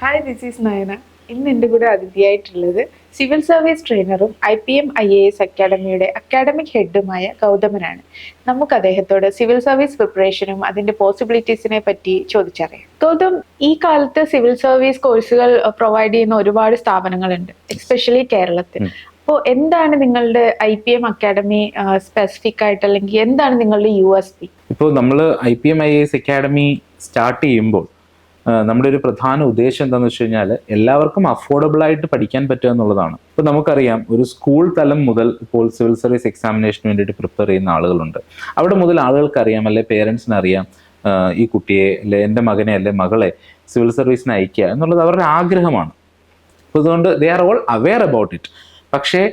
Hi, this is Nayana. ഇന്ന് എൻ്റെ കൂടെ അതിഥിയായിട്ടുള്ളത് സിവിൽ സർവീസ് ട്രെയിനറും IPM IAS അക്കാഡമിയുടെ അക്കാഡമിക് ഹെഡുമായ ഗൗതമനാണ്. നമുക്ക് അദ്ദേഹത്തോട് സിവിൽ സർവീസ് പ്രിപ്പറേഷനും അതിന്റെ പോസിബിലിറ്റീസിനെ പറ്റി ചോദിച്ചറിയാം. ഗൗതം, ഈ കാലത്ത് സിവിൽ സർവീസ് കോഴ്സുകൾ പ്രൊവൈഡ് ചെയ്യുന്ന ഒരുപാട് സ്ഥാപനങ്ങളുണ്ട്, എസ്പെഷ്യലി കേരളത്തിൽ. അപ്പോൾ എന്താണ് നിങ്ങളുടെ IPM അക്കാഡമി സ്പെസിഫിക് ആയിട്ട്, അല്ലെങ്കിൽ എന്താണ് നിങ്ങളുടെ USP? ഇപ്പോൾ നമ്മൾ IPM IAS അക്കാഡമി സ്റ്റാർട്ട് ചെയ്യുമ്പോൾ നമ്മുടെ ഒരു പ്രധാന ഉദ്ദേശം എന്താണെന്ന് വെച്ച് കഴിഞ്ഞാൽ എല്ലാവർക്കും അഫോർഡബിൾ ആയിട്ട് പഠിക്കാൻ പറ്റുക എന്നുള്ളതാണ്. ഇപ്പോൾ നമുക്കറിയാം, ഒരു സ്കൂൾ തലം മുതൽ ഇപ്പോൾ സിവിൽ സർവീസ് എക്സാമിനേഷന് വേണ്ടിയിട്ട് പ്രിപ്പയർ ചെയ്യുന്ന ആളുകളുണ്ട്. അവിടെ മുതൽ ആളുകൾക്ക് അറിയാം, അല്ലെ പേരൻസിന് അറിയാം, ഈ കുട്ടിയെ അല്ലെ എൻ്റെ മകനെ അല്ലെ മകളെ സിവിൽ സർവീസിന് അയക്കുക എന്നുള്ളത് അവരുടെ ആഗ്രഹമാണ്. അപ്പോൾ അതുകൊണ്ട് they are all aware about it. പക്ഷേ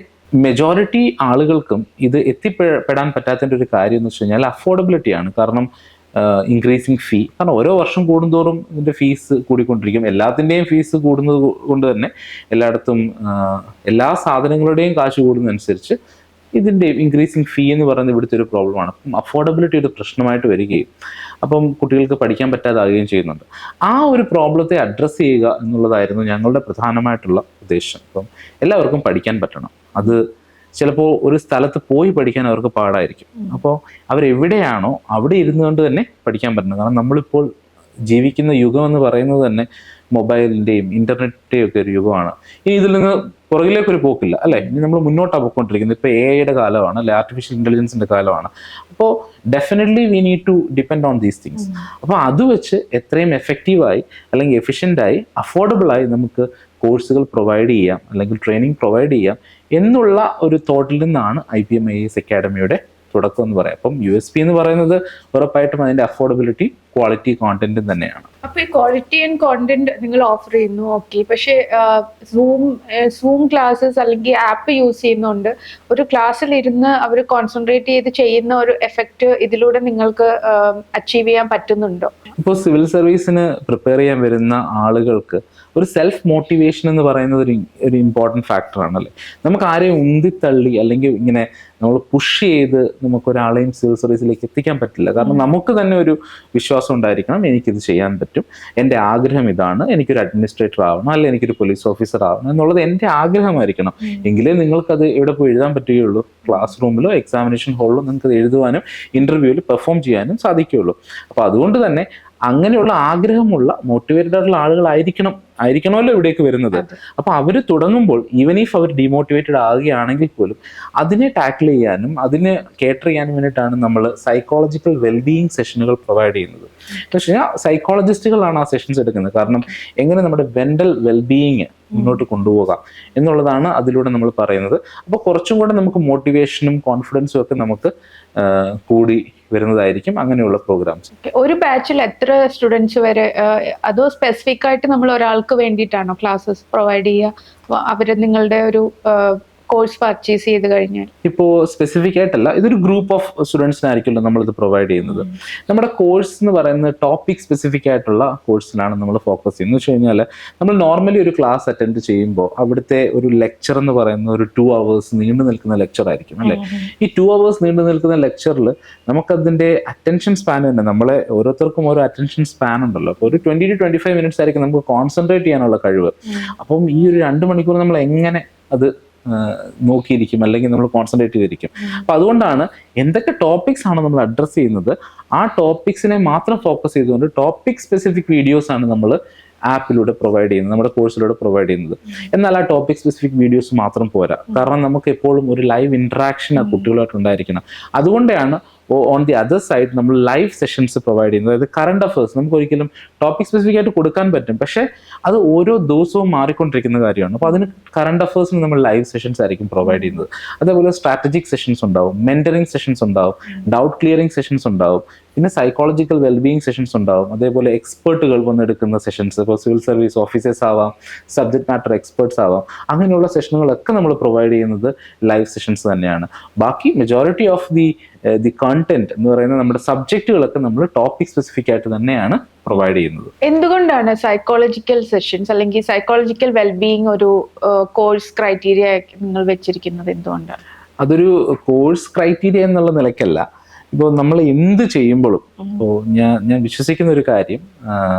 മെജോറിറ്റി ആളുകൾക്കും ഇത് എത്തിപ്പെടാൻ പറ്റാത്തതിൻ്റെ ഒരു കാര്യം എന്ന് വെച്ച് കഴിഞ്ഞാൽ അഫോർഡബിലിറ്റിയാണ്. കാരണം ഇൻക്രീസിങ് ഫീ, കാരണം ഓരോ വർഷം കൂടുന്തോറും ഇതിൻ്റെ ഫീസ് കൂടിക്കൊണ്ടിരിക്കും. എല്ലാത്തിൻ്റെയും ഫീസ് കൂടുന്നത് കൊണ്ട് തന്നെ എല്ലായിടത്തും എല്ലാ സാധനങ്ങളുടെയും കാശ് കൂടുന്നതനുസരിച്ച് ഇതിൻ്റെ ഇൻക്രീസിങ് ഫീ എന്ന് പറയുന്നത് ഇവിടുത്തെ ഒരു പ്രോബ്ലമാണ്. അപ്പം അഫോർഡബിലിറ്റി ഒരു പ്രശ്നമായിട്ട് വരികയും അപ്പം കുട്ടികൾക്ക് പഠിക്കാൻ പറ്റാതാകുകയും ചെയ്യുന്നുണ്ട്. ആ ഒരു പ്രോബ്ലത്തെ അഡ്രസ്സ് ചെയ്യുക എന്നുള്ളതായിരുന്നു ഞങ്ങളുടെ പ്രധാനമായിട്ടുള്ള ഉദ്ദേശം. അപ്പം എല്ലാവർക്കും പഠിക്കാൻ പറ്റണം. അത് ചിലപ്പോൾ ഒരു സ്ഥലത്ത് പോയി പഠിക്കാൻ അവർക്ക് പാടായിരിക്കും. അപ്പോൾ അവരെവിടെയാണോ അവിടെ ഇരുന്നുകൊണ്ട് തന്നെ പഠിക്കാൻ പറ്റണം. കാരണം നമ്മളിപ്പോൾ ജീവിക്കുന്ന യുഗം എന്ന് പറയുന്നത് തന്നെ മൊബൈലിൻ്റെയും ഇൻ്റർനെറ്റിൻ്റെയും ഒക്കെ ഒരു യുഗമാണ്. ഇനി ഇതിൽ നിന്ന് പുറകിലേക്കൊരു പോക്കില്ല, അല്ലേ? ഇനി നമ്മൾ മുന്നോട്ടാണ് പോയിക്കൊണ്ടിരിക്കുന്നത്. ഇപ്പോൾ AI കാലമാണ്, അല്ലെ ആർട്ടിഫിഷ്യൽ ഇൻ്റലിജൻസിൻ്റെ കാലമാണ്. അപ്പോൾ definitely we need to depend on these things. അപ്പോൾ അത് വെച്ച് എത്രയും എഫക്റ്റീവായി അല്ലെങ്കിൽ എഫിഷ്യൻ്റായി അഫോർഡബിളായി നമുക്ക് കോഴ്സുകൾ പ്രൊവൈഡ് ചെയ്യാം, അല്ലെങ്കിൽ ട്രെയിനിങ് പ്രൊവൈഡ് ചെയ്യാം എന്നുള്ള ഒരു തോട്ടിൽ നിന്നാണ് IPM IAS അക്കാഡമിയുടെ തുടക്കം എന്ന് പറയാം. അപ്പം USP എന്ന് പറയുന്നത് ഉറപ്പായിട്ടും അതിൻ്റെ അഫോർഡബിലിറ്റി, ക്വാളിറ്റി, കോണ്ടന്റും തന്നെയാണ്. അപ്പൊ ഈ ക്വാളിറ്റി ആൻഡ് കോണ്ടന്റ് നിങ്ങൾ ഓഫർ ചെയ്യുന്നു, ഓക്കെ. പക്ഷേ സൂം ക്ലാസ്സസ് അല്ലെങ്കിൽ ആപ്പ് യൂസ് ചെയ്യുന്നതുകൊണ്ട് ഒരു ക്ലാസ്സിൽ ഇരുന്ന് അവർ കോൺസെൻട്രേറ്റ് ചെയ്ത് ചെയ്യുന്ന ഒരു എഫക്റ്റ് ഇതിലൂടെ നിങ്ങൾക്ക് അച്ചീവ് ചെയ്യാൻ പറ്റുന്നുണ്ടോ? ഇപ്പോൾ സിവിൽ സർവീസിന് പ്രിപ്പയർ ചെയ്യാൻ വരുന്ന ആളുകൾക്ക് ഒരു സെൽഫ് മോട്ടിവേഷൻ എന്ന് പറയുന്നത് ഒരു ഇമ്പോർട്ടൻറ്റ് ഫാക്ടറാണല്ലേ. നമുക്ക് ആരെയും ഉന്തിത്തള്ളി അല്ലെങ്കിൽ ഇങ്ങനെ നമ്മൾ പുഷ് ചെയ്ത് നമുക്കൊരാളെയും സിവിൽ സർവീസിലേക്ക് എത്തിക്കാൻ പറ്റില്ല. കാരണം നമുക്ക് തന്നെ ഒരു വിശ്വാസം ഉണ്ടായിരിക്കണം, എനിക്കിത് ചെയ്യാൻ പറ്റും, എൻ്റെ ആഗ്രഹം ഇതാണ്, എനിക്കൊരു അഡ്മിനിസ്ട്രേറ്റർ ആവണം, അല്ലെങ്കിൽ എനിക്കൊരു പോലീസ് ഓഫീസർ ആവണം എന്നുള്ളത് എൻ്റെ ആഗ്രഹമായിരിക്കണം. എങ്കിലേ നിങ്ങൾക്കത് എവിടെ പോയി എഴുതാൻ പറ്റുകയുള്ളൂ. ക്ലാസ് റൂമിലോ എക്സാമിനേഷൻ ഹാളിലോ നിങ്ങൾക്ക് എഴുതുവാനും ഇൻ്റർവ്യൂവിൽ പെർഫോം ചെയ്യാനും സാധിക്കുകയുള്ളൂ. അപ്പോൾ അതുകൊണ്ട് തന്നെ അങ്ങനെയുള്ള ആഗ്രഹമുള്ള മോട്ടിവേറ്റഡ് ആയിട്ടുള്ള ആളുകളായിരിക്കണമല്ലോ ഇവിടേക്ക് വരുന്നത്. അപ്പോൾ അവർ തുടങ്ങുമ്പോൾ ഈവൻ ഇഫ് അവർ ഡിമോട്ടിവേറ്റഡ് ആകുകയാണെങ്കിൽ പോലും അതിനെ ടാക്കിൾ ചെയ്യാനും അതിനെ കേറ്റർ ചെയ്യാനും വേണ്ടിയിട്ടാണ് നമ്മൾ സൈക്കോളജിക്കൽ വെൽബീയിങ് സെഷനുകൾ പ്രൊവൈഡ് ചെയ്യുന്നത്. പക്ഷേ സൈക്കോളജിസ്റ്റുകളാണ് ആ സെഷൻസ് എടുക്കുന്നത്. കാരണം എങ്ങനെ നമ്മുടെ മെൻ്റൽ വെൽബീയിങ് മുന്നോട്ട് കൊണ്ടുപോകാം എന്നുള്ളതാണ് അതിലൂടെ നമ്മൾ പറയുന്നത്. അപ്പോൾ കുറച്ചും കൂടെ നമുക്ക് മോട്ടിവേഷനും കോൺഫിഡൻസും ഒക്കെ നമുക്ക് കൂടി വരുന്നതായിരിക്കും അങ്ങനെയുള്ള പ്രോഗ്രാംസ്. ഒരു ബാച്ചിൽ എത്ര സ്റ്റുഡൻസ് വരെ, അതോ സ്പെസിഫിക് ആയിട്ട് നമ്മൾ ഒരാൾക്ക് വേണ്ടിയിട്ടാണോ ക്ലാസ്സസ് പ്രൊവൈഡ് ചെയ്യുക? അവര് നിങ്ങളുടെ ഒരു കോഴ്സ് പർച്ചേസ് ചെയ്ത് കഴിഞ്ഞാൽ? ഇപ്പോൾ സ്പെസിഫിക് ആയിട്ടല്ല, ഇതൊരു ഗ്രൂപ്പ് ഓഫ് സ്റ്റുഡൻസിനായിരിക്കുമല്ലോ നമ്മളിത് പ്രൊവൈഡ് ചെയ്യുന്നത്. നമ്മുടെ കോഴ്സ് എന്ന് പറയുന്നത് ടോപ്പിക് സ്പെസിഫിക് ആയിട്ടുള്ള കോഴ്സിലാണ് നമ്മൾ ഫോക്കസ് ചെയ്യുന്നത്. എന്ന് വെച്ച് കഴിഞ്ഞാൽ നമ്മൾ നോർമലി ഒരു ക്ലാസ് അറ്റൻഡ് ചെയ്യുമ്പോൾ അവിടുത്തെ ഒരു ലെക്ചർ എന്ന് പറയുന്നത് ഒരു 2 hours നീണ്ടു നിൽക്കുന്ന ലെക്ചർ ആയിരിക്കും, അല്ലേ? ഈ 2 hours നീണ്ടു നിൽക്കുന്ന ലെക്ചറിൽ നമുക്കതിൻ്റെ അറ്റൻഷൻ സ്പാൻ തന്നെ, നമ്മളെ ഓരോരുത്തർക്കും ഓരോ അറ്റൻഷൻ സ്പാൻ ഉണ്ടല്ലോ. അപ്പോൾ ഒരു 20 to 25 minutes ആയിരിക്കും നമുക്ക് കോൺസെൻട്രേറ്റ് ചെയ്യാനുള്ള കഴിവ്. അപ്പം ഈ ഒരു 2 മണിക്കൂർ നമ്മൾ എങ്ങനെ അത് നോക്കിയിരിക്കും, അല്ലെങ്കിൽ നമ്മൾ കോൺസെൻട്രേറ്റ് ചെയ്തിരിക്കും. അപ്പൊ അതുകൊണ്ടാണ് എന്തൊക്കെ ടോപ്പിക്സ് ആണ് നമ്മൾ അഡ്രസ്സ് ചെയ്യുന്നത് ആ ടോപ്പിക്സിനെ മാത്രം ഫോക്കസ് ചെയ്തുകൊണ്ട് ടോപ്പിക് സ്പെസിഫിക് വീഡിയോസ് ആണ് നമ്മൾ ആപ്പിലൂടെ പ്രൊവൈഡ് ചെയ്യുന്നത്, നമ്മുടെ കോഴ്സിലൂടെ പ്രൊവൈഡ് ചെയ്യുന്നത്. എന്നാൽ ആ ടോപ്പിക് സ്പെസിഫിക് വീഡിയോസ് മാത്രം പോരാ. കാരണം നമുക്ക് എപ്പോഴും ഒരു ലൈവ് ഇന്ററാക്ഷൻ ആ കുട്ടികളായിട്ട് ഉണ്ടായിരിക്കണം. അതുകൊണ്ടാണ് ഓൺ ദി അതർ സൈഡ് നമ്മൾ ലൈവ് സെഷൻസ് പ്രൊവൈഡ് ചെയ്യുന്നത്. അതായത് കറണ്ട് അഫേഴ്സ് നമുക്ക് ഒരിക്കലും ടോപ്പിക് സ്പെസിഫിക് ആയിട്ട് കൊടുക്കാൻ പറ്റും, പക്ഷേ അത് ഓരോ ദിവസവും മാറിക്കൊണ്ടിരിക്കുന്ന കാര്യമാണ്. അപ്പോൾ അതിന് കറണ്ട് അഫേഴ്സിന് നമ്മൾ ലൈവ് സെഷൻസ് ആയിരിക്കും പ്രൊവൈഡ് ചെയ്യുന്നത്. അതേപോലെ സ്ട്രാറ്റജിക് സെഷൻസ് ഉണ്ടാവും, മെന്ററിങ് സെഷൻസ് ഉണ്ടാവും, ഡൗട്ട് ക്ലിയറിംഗ് സെഷൻസ് ഉണ്ടാവും, പിന്നെ സൈക്കോളജിക്കൽ വെൽബീയിങ് സെഷൻസ് ഉണ്ടാവും. അതേപോലെ എക്സ്പേർട്ടുകൾ വന്നെടുക്കുന്ന സെഷൻസ്, ഇപ്പോൾ സിവിൽ സർവീസ് ഓഫീസേഴ്സ് ആവാം, സബ്ജക്ട് മാറ്റർ എക്സ്പേർട്സ് ആവാം, അങ്ങനെയുള്ള സെഷനുകളൊക്കെ നമ്മൾ പ്രൊവൈഡ് ചെയ്യുന്നത് ലൈവ് സെഷൻസ് തന്നെയാണ്. ബാക്കി മെജോറിറ്റി ഓഫ് ദി കണ്ടന്റ് എന്ന് പറയുന്ന നമ്മുടെ സബ്ജക്റ്റുകളൊക്കെ നമ്മൾ ടോപ്പിക് സ്പെസിഫിക് ആയിട്ട് തന്നെയാണ് പ്രൊവൈഡ് ചെയ്യുന്നത്. എന്തുകൊണ്ടാണ് സൈക്കോളജിക്കൽ സെഷൻസ് അല്ലെങ്കിൽ സൈക്കോളജിക്കൽ വെൽബീയിങ് ഒരു കോഴ്സ് ക്രൈറ്റീരിയ നിങ്ങൾ വെച്ചിരിക്കുന്നത്? എന്തുകൊണ്ടാണ്? അതൊരു കോഴ്സ് ക്രൈറ്റീരിയ എന്നുള്ള നിലയ്ക്കല്ല. ഇപ്പോൾ നമ്മൾ എന്ത് ചെയ്യുമ്പോഴും, ഇപ്പോൾ ഞാൻ വിശ്വസിക്കുന്ന ഒരു കാര്യം,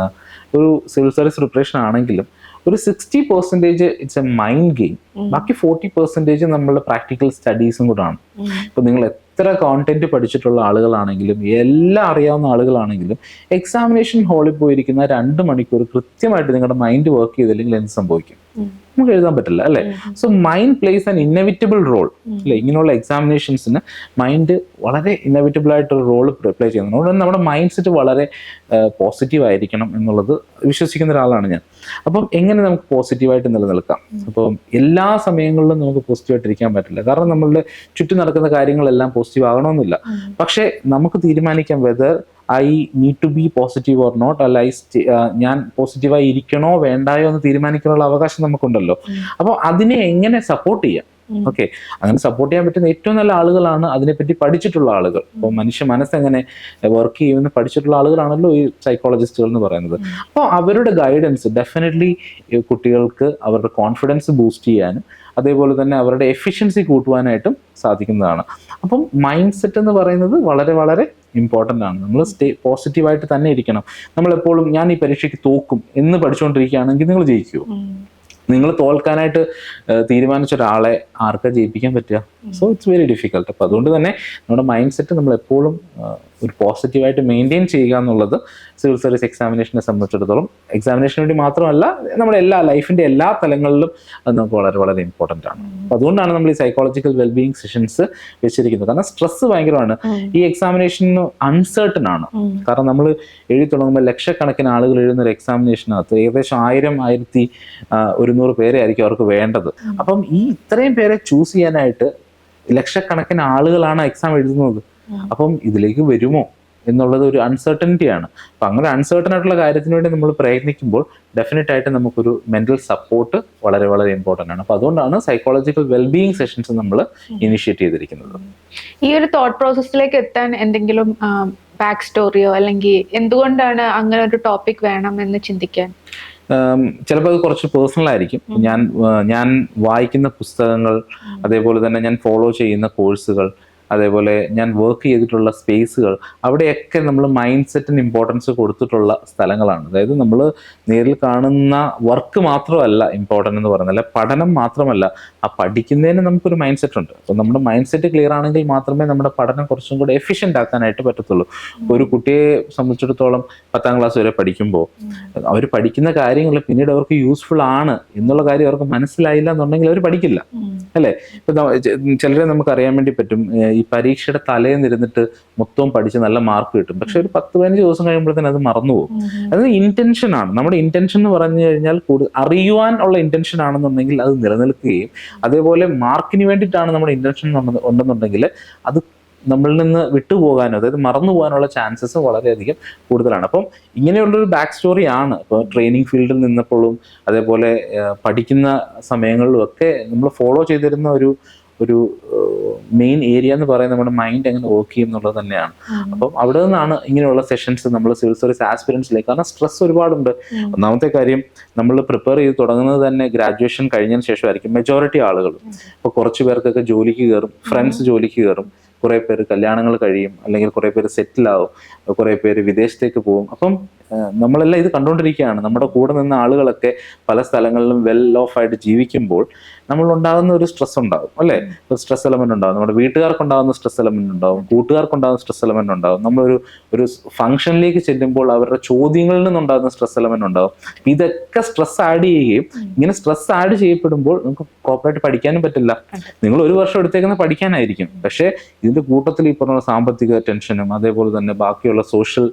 ഒരു സിവിൽ സർവീസ് പ്രിപ്പറേഷൻ ആണെങ്കിലും ഒരു 60% ഇറ്റ്സ് എ മൈൻഡ് ഗെയിം, ബാക്കി 40% നമ്മളുടെ പ്രാക്ടിക്കൽ സ്റ്റഡീസും കൂടാണ്. ഇപ്പൊ നിങ്ങൾ എത്ര കോണ്ടന്റ് പഠിച്ചിട്ടുള്ള ആളുകളാണെങ്കിലും എല്ലാം അറിയാവുന്ന ആളുകളാണെങ്കിലും എക്സാമിനേഷൻ ഹാളിൽ പോയിരിക്കുന്ന 2 മണിക്കൂർ കൃത്യമായിട്ട് നിങ്ങളുടെ മൈൻഡ് വർക്ക് ചെയ്തില്ലെങ്കിൽ എന്ത് സംഭവിക്കും? നമുക്ക് എഴുതാൻ പറ്റില്ല അല്ലെ? So mind plays an inevitable role അല്ലെ? ഇങ്ങനെയുള്ള എക്സാമിനേഷൻസിന് മൈൻഡ് വളരെ ഇന്നവിറ്റബിൾ ആയിട്ടൊരു റോൾ പ്ലേ ചെയ്യുന്നു. അതുകൊണ്ട് നമ്മുടെ മൈൻഡ് സെറ്റ് വളരെ പോസിറ്റീവ് ആയിരിക്കണം എന്നുള്ളത് വിശ്വസിക്കുന്ന ഒരാളാണ് ഞാൻ. അപ്പം എങ്ങനെ നമുക്ക് പോസിറ്റീവായിട്ട് നിലനിൽക്കാം? അപ്പം എല്ലാ സമയങ്ങളിലും നമുക്ക് പോസിറ്റീവായിട്ടിരിക്കാൻ പറ്റില്ല, കാരണം നമ്മളുടെ ചുറ്റും നടക്കുന്ന കാര്യങ്ങളെല്ലാം പോസിറ്റീവ് ആകണമെന്നില്ല. പക്ഷെ നമുക്ക് തീരുമാനിക്കാം whether I need to be positive or not, അല്ല ഞാൻ പോസിറ്റീവായി ഇരിക്കണോ വേണ്ടായോ എന്ന് തീരുമാനിക്കാനുള്ള അവകാശം നമുക്കുണ്ടല്ലോ. അപ്പോൾ അതിനെ എങ്ങനെ സപ്പോർട്ട് ചെയ്യാം? ഓക്കെ, അങ്ങനെ സപ്പോർട്ട് ചെയ്യാൻ പറ്റുന്ന ഏറ്റവും നല്ല ആളുകളാണ് അതിനെപ്പറ്റി പഠിച്ചിട്ടുള്ള ആളുകൾ. അപ്പോൾ മനുഷ്യ മനസ്സെങ്ങനെ വർക്ക് ചെയ്യുമെന്ന് പഠിച്ചിട്ടുള്ള ആളുകളാണല്ലോ ഈ സൈക്കോളജിസ്റ്റുകൾ എന്ന് പറയുന്നത്. അപ്പോൾ അവരുടെ ഗൈഡൻസ് ഡെഫിനറ്റ്ലി കുട്ടികൾക്ക് അവരുടെ കോൺഫിഡൻസ് ബൂസ്റ്റ് ചെയ്യാനും അതേപോലെ തന്നെ അവരുടെ എഫിഷ്യൻസി കൂട്ടുവാനായിട്ടും സാധിക്കുന്നതാണ്. അപ്പം മൈൻഡ് സെറ്റ് എന്ന് പറയുന്നത് വളരെ വളരെ ഇമ്പോർട്ടൻ്റ് ആണ്. നമ്മൾ പോസിറ്റീവായിട്ട് തന്നെ ഇരിക്കണം. നമ്മളെപ്പോഴും ഞാൻ ഈ പരീക്ഷയ്ക്ക് തോക്കും എന്ന് പഠിച്ചുകൊണ്ടിരിക്കുകയാണെങ്കിൽ നിങ്ങൾ ജയിക്കുമോ? നിങ്ങൾ തോൽക്കാനായിട്ട് തീരുമാനിച്ച ഒരാളെ ആർക്കാ ജയിപ്പിക്കാൻ പറ്റുക? So it's very difficult. അപ്പോൾ അതുകൊണ്ട് തന്നെ നമ്മുടെ മൈൻഡ് സെറ്റ് നമ്മൾ എപ്പോഴും ഒരു പോസിറ്റീവായിട്ട് മെയിൻറ്റെയിൻ ചെയ്യുക എന്നുള്ളത് സിവിൽ സർവീസ് എക്സാമിനേഷനെ സംബന്ധിച്ചിടത്തോളം എക്സാമിനേഷന് വേണ്ടി മാത്രമല്ല നമ്മുടെ എല്ലാ ലൈഫിൻ്റെ എല്ലാ തലങ്ങളിലും അത് നമുക്ക് വളരെ വളരെ ഇമ്പോർട്ടൻ്റ് ആണ്. അപ്പോൾ അതുകൊണ്ടാണ് നമ്മൾ ഈ സൈക്കോളജിക്കൽ വെൽബീയിങ് സെഷൻസ് വെച്ചിരിക്കുന്നത്. കാരണം സ്ട്രെസ് ഭയങ്കരമാണ്. ഈ എക്സാമിനേഷന് അൺസർട്ടൺ ആണ്. കാരണം നമ്മൾ എഴുതി തുടങ്ങുമ്പോൾ ലക്ഷക്കണക്കിന് ആളുകൾ എഴുതുന്ന ഒരു എക്സാമിനേഷനകത്ത് ഏകദേശം 1000-1100 പേരെ ആയിരിക്കും അവർക്ക് വേണ്ടത്. അപ്പം ഈ ഇത്രയും പേരെ ചൂസ് ചെയ്യാനായിട്ട് ലക്ഷക്കണക്കിന് ആളുകളാണ് എക്സാം എഴുതുന്നത്. അപ്പം ഇതിലേക്ക് വരുമോ എന്നുള്ളത് ഒരു അൺസർട്ടനിറ്റിയാണ്. അപ്പം അങ്ങനെ അൺസർട്ടൺ ആയിട്ടുള്ള കാര്യത്തിന് വേണ്ടി നമ്മൾ പ്രയത്നിക്കുമ്പോൾ ഡെഫിനറ്റ് ആയിട്ട് നമുക്കൊരു മെന്റൽ സപ്പോർട്ട് വളരെ വളരെ ഇമ്പോർട്ടൻ്റ് ആണ്. അപ്പം അതുകൊണ്ടാണ് സൈക്കോളജിക്കൽ വെൽബീയിങ് സെഷൻസ് നമ്മൾ ഇനിഷ്യേറ്റ് ചെയ്തിരിക്കുന്നത്. ഈ ഒരു തോട്ട് പ്രോസസ്സിലേക്ക് എത്താൻ എന്തെങ്കിലും ബാക്ക് സ്റ്റോറിയോ അല്ലെങ്കിൽ എന്തുകൊണ്ടാണ് അങ്ങനെ ഒരു ടോപ്പിക് വേണം എന്ന് ചിന്തിക്കാൻ? ചിലപ്പോൾ അത് കുറച്ച് പേഴ്സണൽ ആയിരിക്കും. ഞാൻ വായിക്കുന്ന പുസ്തകങ്ങൾ, അതേപോലെ തന്നെ ഞാൻ ഫോളോ ചെയ്യുന്ന കോഴ്സുകൾ, അതേപോലെ ഞാൻ വർക്ക് ചെയ്തിട്ടുള്ള സ്പേസുകൾ, അവിടെയൊക്കെ നമ്മൾ മൈൻഡ് സെറ്റിന് ഇമ്പോർട്ടൻസ് കൊടുത്തിട്ടുള്ള സ്ഥലങ്ങളാണ്. അതായത് നമ്മൾ നേരിൽ കാണുന്ന വർക്ക് മാത്രമല്ല ഇമ്പോർട്ടൻ്റ് എന്ന് പറയുന്നത്, അല്ല പഠനം മാത്രമല്ല, ആ പഠിക്കുന്നതിന് നമുക്കൊരു മൈൻഡ് സെറ്റ് ഉണ്ട്. അപ്പോൾ നമ്മുടെ മൈൻഡ് സെറ്റ് ക്ലിയർ ആണെങ്കിൽ മാത്രമേ നമ്മുടെ പഠനം കുറച്ചും കൂടെ എഫിഷ്യൻ്റ് ആക്കാനായിട്ട് പറ്റത്തുള്ളൂ. ഒരു കുട്ടിയെ സംബന്ധിച്ചിടത്തോളം 10ാം ക്ലാസ് വരെ പഠിക്കുമ്പോൾ അവർ പഠിക്കുന്ന കാര്യങ്ങൾ പിന്നീട് അവർക്ക് യൂസ്ഫുൾ ആണ് എന്നുള്ള കാര്യം അവർക്ക് മനസ്സിലായില്ല എന്നുണ്ടെങ്കിൽ അവർ പഠിക്കില്ല, അല്ലേ? ഇപ്പം ചിലരെ നമുക്ക് അറിയാൻ വേണ്ടി പറ്റും, ഈ പരീക്ഷയുടെ തലേന്നിരുന്നിട്ട് മൊത്തവും പഠിച്ച് നല്ല മാർക്ക് കിട്ടും, പക്ഷെ ഒരു 10-15 ദിവസം കഴിയുമ്പോഴത്തേന് അത് മറന്നുപോകും. അത് ഇന്റൻഷൻ ആണ്. നമ്മുടെ ഇന്റൻഷൻ എന്ന് പറഞ്ഞു കഴിഞ്ഞാൽ അറിയുവാൻ ഉള്ള ഇന്റൻഷൻ ആണെന്നുണ്ടെങ്കിൽ അത് നിലനിൽക്കുകയും, അതേപോലെ മാർക്കിന് വേണ്ടിയിട്ടാണ് നമ്മുടെ ഇന്റൻഷൻ ഉണ്ടെന്നുണ്ടെങ്കിൽ അത് നമ്മളിൽ നിന്ന് വിട്ടുപോകാനോ അതായത് മറന്നു പോകാനുള്ള ചാൻസസ് വളരെയധികം കൂടുതലാണ്. അപ്പം ഇങ്ങനെയുള്ളൊരു ബാക്ക് സ്റ്റോറി ആണ്. ഇപ്പോൾ ട്രെയിനിങ് ഫീൽഡിൽ നിന്നപ്പോഴും അതേപോലെ പഠിക്കുന്ന സമയങ്ങളിലും ഒക്കെ നമ്മൾ ഫോളോ ചെയ്തിരുന്ന ഒരു മെയിൻ ഏരിയ എന്ന് പറയുന്നത് നമ്മുടെ മൈൻഡ് എങ്ങനെ വർക്ക് ചെയ്യും എന്നുള്ളത് തന്നെയാണ്. അപ്പം അവിടെ നിന്നാണ് ഇങ്ങനെയുള്ള സെഷൻസ് നമ്മൾ സിവിൽ സർവീസ് ആസ്പിരൻസിലേക്ക്, കാരണം സ്ട്രെസ് ഒരുപാടുണ്ട്. ഒന്നാമത്തെ കാര്യം, നമ്മൾ പ്രിപ്പയർ ചെയ്ത് തുടങ്ങുന്നത് തന്നെ ഗ്രാജുവേഷൻ കഴിഞ്ഞതിന് ശേഷമായിരിക്കും മെജോറിറ്റി ആളുകൾ. ഇപ്പോൾ കുറച്ച് പേർക്കൊക്കെ ജോലിക്ക് കയറും, ഫ്രണ്ട്സ് ജോലിക്ക് കയറും, കുറേ പേര് കല്യാണങ്ങൾ കഴിയും, അല്ലെങ്കിൽ കുറേ പേര് സെറ്റിലാവും, കുറേ പേര് വിദേശത്തേക്ക് പോകും. അപ്പം നമ്മളെല്ലാം ഇത് കണ്ടുകൊണ്ടിരിക്കുകയാണ്. നമ്മുടെ കൂടെ നിന്ന ആളുകളൊക്കെ പല സ്ഥലങ്ങളിലും വെൽ ഓഫ് ആയിട്ട് ജീവിക്കുമ്പോൾ നമ്മളുണ്ടാകുന്ന ഒരു സ്ട്രെസ് ഉണ്ടാകും, അല്ലേ? ഒരു സ്ട്രെസ് എലമെന്റ് ഉണ്ടാകും. നമ്മുടെ വീട്ടുകാർക്കുണ്ടാകുന്ന സ്ട്രെസ് എലമെന്റ് ഉണ്ടാകും, കൂട്ടുകാർക്കുണ്ടാകുന്ന സ്ട്രെസ് എലമെന്റ് ഉണ്ടാകും. നമ്മളൊരു ഫംഗ്ഷനിലേക്ക് ചെല്ലുമ്പോൾ അവരുടെ ചോദ്യങ്ങളിൽ നിന്നുണ്ടാകുന്ന സ്ട്രെസ് എലമെന്റ് ഉണ്ടാകും. ഇതൊക്കെ സ്ട്രെസ് ആഡ് ചെയ്യുകയും, ഇങ്ങനെ സ്ട്രെസ് ആഡ് ചെയ്യപ്പെടുമ്പോൾ നമുക്ക് പ്രോപ്പറായിട്ട് പഠിക്കാനും പറ്റില്ല. നിങ്ങൾ 1 വർഷം എടുത്തേക്കുന്ന പഠിക്കാനായിരിക്കും, പക്ഷേ ഇതിന്റെ കൂട്ടത്തിൽ ഈ പറഞ്ഞ സാമ്പത്തിക ടെൻഷനും അതേപോലെ തന്നെ ബാക്കിയുള്ള സോഷ്യൽ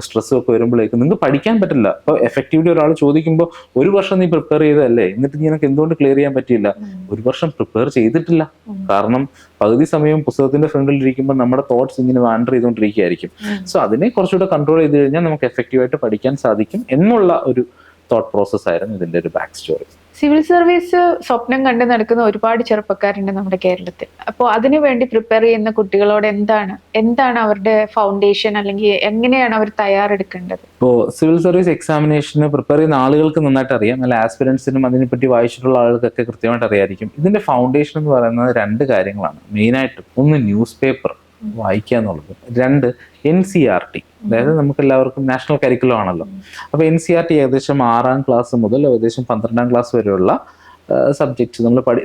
സ്ട്രെസ്സും ഒക്കെ വരുമ്പോഴേക്കും നിങ്ങൾക്ക് പഠിക്കാൻ പറ്റില്ല. അപ്പോൾ എഫക്റ്റീവ്ലി ഒരാൾ ചോദിക്കുമ്പോൾ 1 വർഷം നീ പ്രിപ്പയർ ചെയ്തതല്ലേ, എന്നിട്ട് നിനക്ക് എന്തുകൊണ്ട് ക്ലിയർ ചെയ്യാൻ പറ്റിയില്ല? 1 വർഷം പ്രിപ്പയർ ചെയ്തിട്ടില്ല. കാരണം പകുതി സമയം പുസ്തകത്തിന്റെ ഫ്രണ്ടിൽ ഇരിക്കുമ്പോൾ നമ്മുടെ തോട്ട്സ് ഇങ്ങനെ വാണ്ടർ ചെയ്തുകൊണ്ടിരിക്കുകയായിരിക്കും. സോ അതിനെ കുറച്ചുകൂടെ കൺട്രോൾ ചെയ്ത് കഴിഞ്ഞാൽ നമുക്ക് എഫക്റ്റീവായിട്ട് പഠിക്കാൻ സാധിക്കും എന്നുള്ള ഒരു തോട്ട് പ്രോസസ് ആയിരുന്നു ഇതിന്റെ ഒരു ബാക്ക് സ്റ്റോറി. സിവിൽ സർവീസ് സ്വപ്നം കണ്ട് നടക്കുന്ന ഒരുപാട് ചെറുപ്പക്കാരുണ്ട് നമ്മുടെ കേരളത്തിൽ. അപ്പോൾ അതിനു വേണ്ടി പ്രിപ്പയർ ചെയ്യുന്ന കുട്ടികളോട് എന്താണ് അവരുടെ ഫൗണ്ടേഷൻ, അല്ലെങ്കിൽ എങ്ങനെയാണ് അവർ തയ്യാറെടുക്കേണ്ടത്? ഇപ്പോൾ സിവിൽ സർവീസ് എക്സാമിനേഷന് പ്രിപ്പയർ ചെയ്യുന്ന ആളുകൾക്ക് നന്നായിട്ട് അറിയാം, അല്ല ആസ്പിരൻസിനും അതിനെപ്പറ്റി വായിച്ചിട്ടുള്ള ആളുകൾക്കൊക്കെ കൃത്യമായിട്ട് അറിയായിരിക്കും. ഇതിന്റെ ഫൗണ്ടേഷൻ എന്ന് പറയുന്നത് 2 കാര്യങ്ങളാണ് മെയിനായിട്ടും. ഒന്ന് ന്യൂസ് പേപ്പർ, വായിക്കുക എന്നുള്ളത്. 2 NCERT, അതായത് നമുക്ക് എല്ലാവർക്കും നാഷണൽ കരിക്കുലം ആണല്ലോ. അപ്പോൾ NCERT ഏകദേശം 6ാം ക്ലാസ് മുതൽ ഏകദേശം 12ാം ക്ലാസ് വരെയുള്ള സബ്ജക്ട്സ്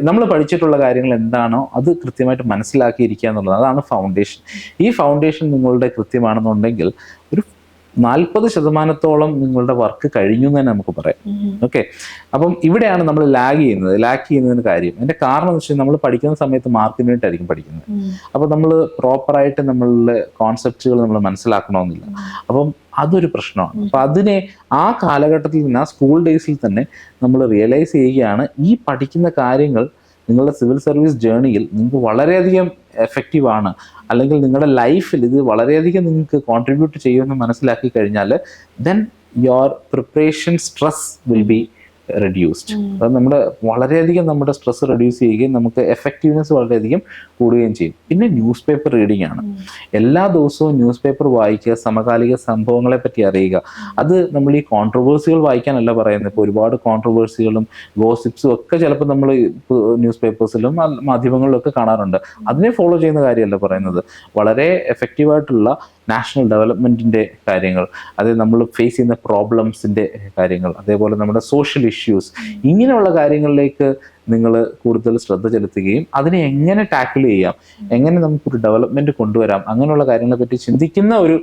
നമ്മൾ പഠിച്ചിട്ടുള്ള കാര്യങ്ങൾ എന്താണോ അത് കൃത്യമായിട്ട് മനസ്സിലാക്കിയിരിക്കുക എന്നുള്ളത്, അതാണ് ഫൗണ്ടേഷൻ. ഈ ഫൗണ്ടേഷൻ നിങ്ങളുടെ കൃത്യമാണെന്നുണ്ടെങ്കിൽ ഒരു 40% നിങ്ങളുടെ വർക്ക് കഴിഞ്ഞു എന്ന് തന്നെ നമുക്ക് പറയാം. ഓക്കെ, അപ്പം ഇവിടെയാണ് നമ്മൾ ലാഗ് ചെയ്യുന്നതിന് കാര്യം. അതിന്റെ കാരണം എന്ന് വെച്ചാൽ നമ്മൾ പഠിക്കുന്ന സമയത്ത് മാർക്കിന് വേണ്ടിയിട്ടായിരിക്കും പഠിക്കുന്നത്. അപ്പോൾ നമ്മൾ പ്രോപ്പറായിട്ട് നമ്മളുടെ കോൺസെപ്റ്റുകൾ നമ്മൾ മനസ്സിലാക്കണമെന്നില്ല. അപ്പം അതൊരു പ്രശ്നമാണ്. അപ്പൊ അതിനെ ആ കാലഘട്ടത്തിൽ നിന്ന്, ആ സ്കൂൾ ഡേയ്സിൽ തന്നെ നമ്മൾ റിയലൈസ് ചെയ്യുകയാണ് ഈ പഠിക്കുന്ന കാര്യങ്ങൾ നിങ്ങളുടെ സിവിൽ സർവീസ് ജേർണിയിൽ നിങ്ങൾക്ക് വളരെയധികം എഫക്റ്റീവ് ആണ്, അല്ലെങ്കിൽ നിങ്ങളുടെ ലൈഫിൽ ഇത് വളരെയധികം നിങ്ങൾക്ക് കോൺട്രിബ്യൂട്ട് ചെയ്യുമെന്ന് മനസ്സിലാക്കി കഴിഞ്ഞാൽ then your preparation stress will be reduced. അത് വളരെയധികം നമ്മുടെ സ്ട്രെസ് റെഡ്യൂസ് ചെയ്യുകയും നമുക്ക് എഫക്റ്റീവ്നെസ് വളരെയധികം കൂടുകയും ചെയ്യും. പിന്നെ ന്യൂസ് പേപ്പർ റീഡിംഗ് ആണ്. എല്ലാ ദിവസവും ന്യൂസ് പേപ്പർ വായിക്കുക, സമകാലിക സംഭവങ്ങളെ പറ്റി അറിയുക. അത് നമ്മൾ ഈ കോൺട്രവേഴ്സികൾ വായിക്കാനല്ല പറയുന്നത്. ഇപ്പോൾ ഒരുപാട് കോൺട്രവേഴ്സികളും ഗോസിപ്സും ഒക്കെ ചിലപ്പോൾ നമ്മൾ ന്യൂസ് പേപ്പേഴ്സിലും മാധ്യമങ്ങളിലും ഒക്കെ കാണാറുണ്ട്. അതിനെ ഫോളോ ചെയ്യുന്ന കാര്യമല്ല പറയുന്നത്. വളരെ എഫക്റ്റീവായിട്ടുള്ള നാഷണൽ ഡെവലപ്മെന്റിന്റെ കാര്യങ്ങൾ, അതായത് നമ്മൾ ഫേസ് ചെയ്യുന്ന പ്രോബ്ലംസിന്റെ കാര്യങ്ങൾ, അതേപോലെ നമ്മുടെ സോഷ്യൽ ഇഷ്യൂസ്, ഇങ്ങനെയുള്ള കാര്യങ്ങളിലേക്ക് നിങ്ങൾ കൂടുതൽ ശ്രദ്ധ ചെലുത്തുകയും അതിനെ എങ്ങനെ ടാക്കിൾ ചെയ്യാം, എങ്ങനെ നമുക്കൊരു ഡെവലപ്മെന്റ് കൊണ്ടുവരാം, അങ്ങനെയുള്ള കാര്യങ്ങളെ പറ്റി ചിന്തിക്കുന്ന ഒരു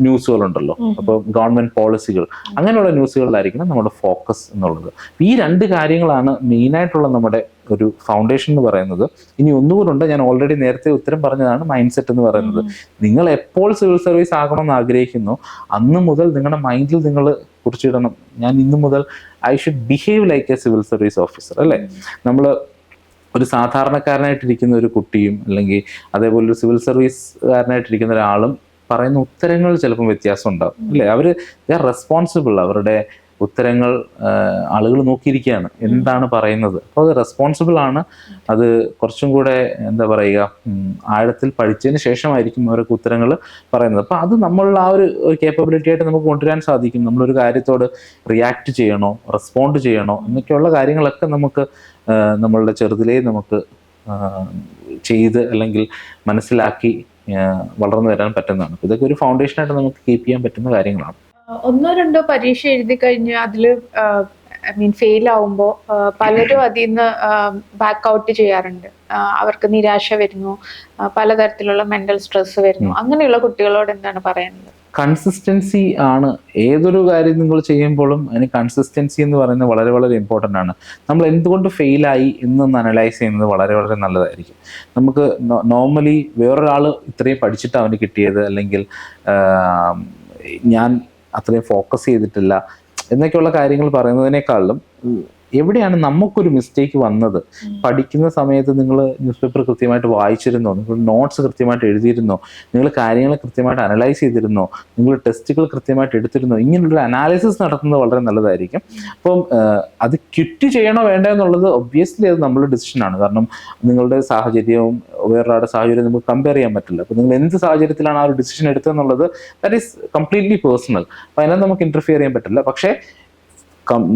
ന്യൂസുകളുണ്ടല്ലോ. അപ്പോൾ ഗവൺമെന്റ് പോളിസികൾ, അങ്ങനെയുള്ള ന്യൂസുകളിലായിരിക്കണം നമ്മുടെ ഫോക്കസ് എന്നുള്ളത്. ഈ 2 കാര്യങ്ങളാണ് മെയിനായിട്ടുള്ള നമ്മുടെ ഒരു ഫൗണ്ടേഷൻ എന്ന് പറയുന്നത്. ഇനി ഒന്നുകൂടെ, ഞാൻ ഓൾറെഡി നേരത്തെ ഉത്തരം പറഞ്ഞതാണ് മൈൻഡ് സെറ്റ് എന്ന് പറയുന്നത്. നിങ്ങൾ എപ്പോൾ സിവിൽ സർവീസ് ആകണമെന്ന് ആഗ്രഹിക്കുന്നു അന്ന് മുതൽ നിങ്ങളുടെ മൈൻഡിൽ നിങ്ങൾ കുറിച്ചിടണം, ഞാൻ ഇന്നു മുതൽ I should behave like A civil service officer. അല്ലേ, നമ്മൾ ഒരു സാധാരണക്കാരനായിട്ടിരിക്കുന്ന ഒരു കുട്ടിയും അല്ലെങ്കിൽ അതേപോലെ ഒരു സിവിൽ സർവീസുകാരനായിട്ടിരിക്കുന്ന ഒരാളും പറയുന്ന ഉത്തരങ്ങൾ ചിലപ്പോൾ വ്യത്യാസം ഉണ്ടാവും. അല്ലേ, അവർ റെസ്പോൺസിബിൾ. അവരുടെ ഉത്തരങ്ങൾ ആളുകൾ നോക്കിയിരിക്കുകയാണ് എന്താണ് പറയുന്നത്. അപ്പോൾ അത് റെസ്പോൺസിബിൾ ആണ്. അത് കുറച്ചും കൂടെ എന്താ പറയുക, ആഴത്തിൽ പഠിച്ചതിന് ശേഷമായിരിക്കും അവർക്ക് ഉത്തരങ്ങൾ പറയുന്നത്. അപ്പോൾ അത് നമ്മളുടെ ആ ഒരു കേപ്പബിലിറ്റി ആയിട്ട് നമുക്ക് കൊണ്ടുവരാൻ സാധിക്കും. നമ്മളൊരു കാര്യത്തോട് റിയാക്ട് ചെയ്യണോ, റെസ്പോണ്ട് ചെയ്യണോ എന്നൊക്കെയുള്ള കാര്യങ്ങളൊക്കെ നമുക്ക് നമ്മളുടെ ചെറുതിലേ നമുക്ക് ചെയ്ത് അല്ലെങ്കിൽ മനസ്സിലാക്കി വളർന്നു വരാൻ പറ്റുന്നതാണ്. ഇതൊക്കെ ഒരു ഫൗണ്ടേഷനായിട്ട് നമുക്ക് കീപ്പ് ചെയ്യാൻ പറ്റുന്ന കാര്യങ്ങളാണ്. 1-2 പരീക്ഷ എഴുതി കഴിഞ്ഞ് അതിൽ ഫെയിൽ ആവുമ്പോൾ പലരും അതിൽ നിന്ന് ബാക്ക് ഔട്ട് ചെയ്യാറുണ്ട്. അവർക്ക് നിരാശ വരുന്നു, പലതരത്തിലുള്ള മെന്റൽ സ്ട്രെസ് വരുന്നു. അങ്ങനെയുള്ള കുട്ടികളോട് എന്താണ് പറയുന്നത്? കൺസിസ്റ്റൻസി ആണ് ഏതൊരു കാര്യം നിങ്ങൾ ചെയ്യുമ്പോഴും. അതിന് കൺസിസ്റ്റൻസി എന്ന് പറയുന്നത് വളരെ വളരെ ഇമ്പോർട്ടൻ്റ് ആണ്. നമ്മൾ എന്തുകൊണ്ട് ഫെയിലായി എന്നൊന്ന് അനലൈസ് ചെയ്യുന്നത് വളരെ വളരെ നല്ലതായിരിക്കും. നമുക്ക് നോർമലി വേറൊരാൾ ഇത്രയും പഠിച്ചിട്ട് അവന് കിട്ടിയത്, അല്ലെങ്കിൽ ഞാൻ അത്രയും ഫോക്കസ് ചെയ്തിട്ടില്ല എന്നൊക്കെയുള്ള കാര്യങ്ങൾ പറയുന്നതിനേക്കാളും എവിടെയാണ് നമുക്കൊരു മിസ്റ്റേക്ക് വന്നത്. പഠിക്കുന്ന സമയത്ത് നിങ്ങൾ ന്യൂസ് പേപ്പർ കൃത്യമായിട്ട് വായിച്ചിരുന്നോ, നിങ്ങൾ നോട്ട്സ് കൃത്യമായിട്ട് എഴുതിയിരുന്നോ, നിങ്ങൾ കാര്യങ്ങൾ കൃത്യമായിട്ട് അനലൈസ് ചെയ്തിരുന്നോ, നിങ്ങൾ ടെസ്റ്റുകൾ കൃത്യമായിട്ട് എടുത്തിരുന്നോ, ഇങ്ങനെയുള്ളൊരു അനാലിസിസ് നടത്തുന്നത് വളരെ നല്ലതായിരിക്കും. അപ്പം അത് ക്വിറ്റ് ചെയ്യണോ വേണ്ടോ എന്നുള്ളത് ഒബ്വിയസ്ലി അത് നമ്മളുടെ ഡിസിഷനാണ്. കാരണം നിങ്ങളുടെ സാഹചര്യവും വേറൊരാളുടെ സാഹചര്യവും നമുക്ക് കമ്പയർ ചെയ്യാൻ പറ്റില്ല. അപ്പോൾ നിങ്ങൾ എന്ത് സാഹചര്യത്തിലാണ് ആ ഒരു ഡിസിഷൻ എടുത്തതെന്നുള്ളത് ദാറ്റ് ഈസ് കംപ്ലീറ്റ്ലി പേഴ്സണൽ. അപ്പോൾ അതിനകത്ത് നമുക്ക് ഇന്റർഫിയർ ചെയ്യാൻ പറ്റില്ല. പക്ഷേ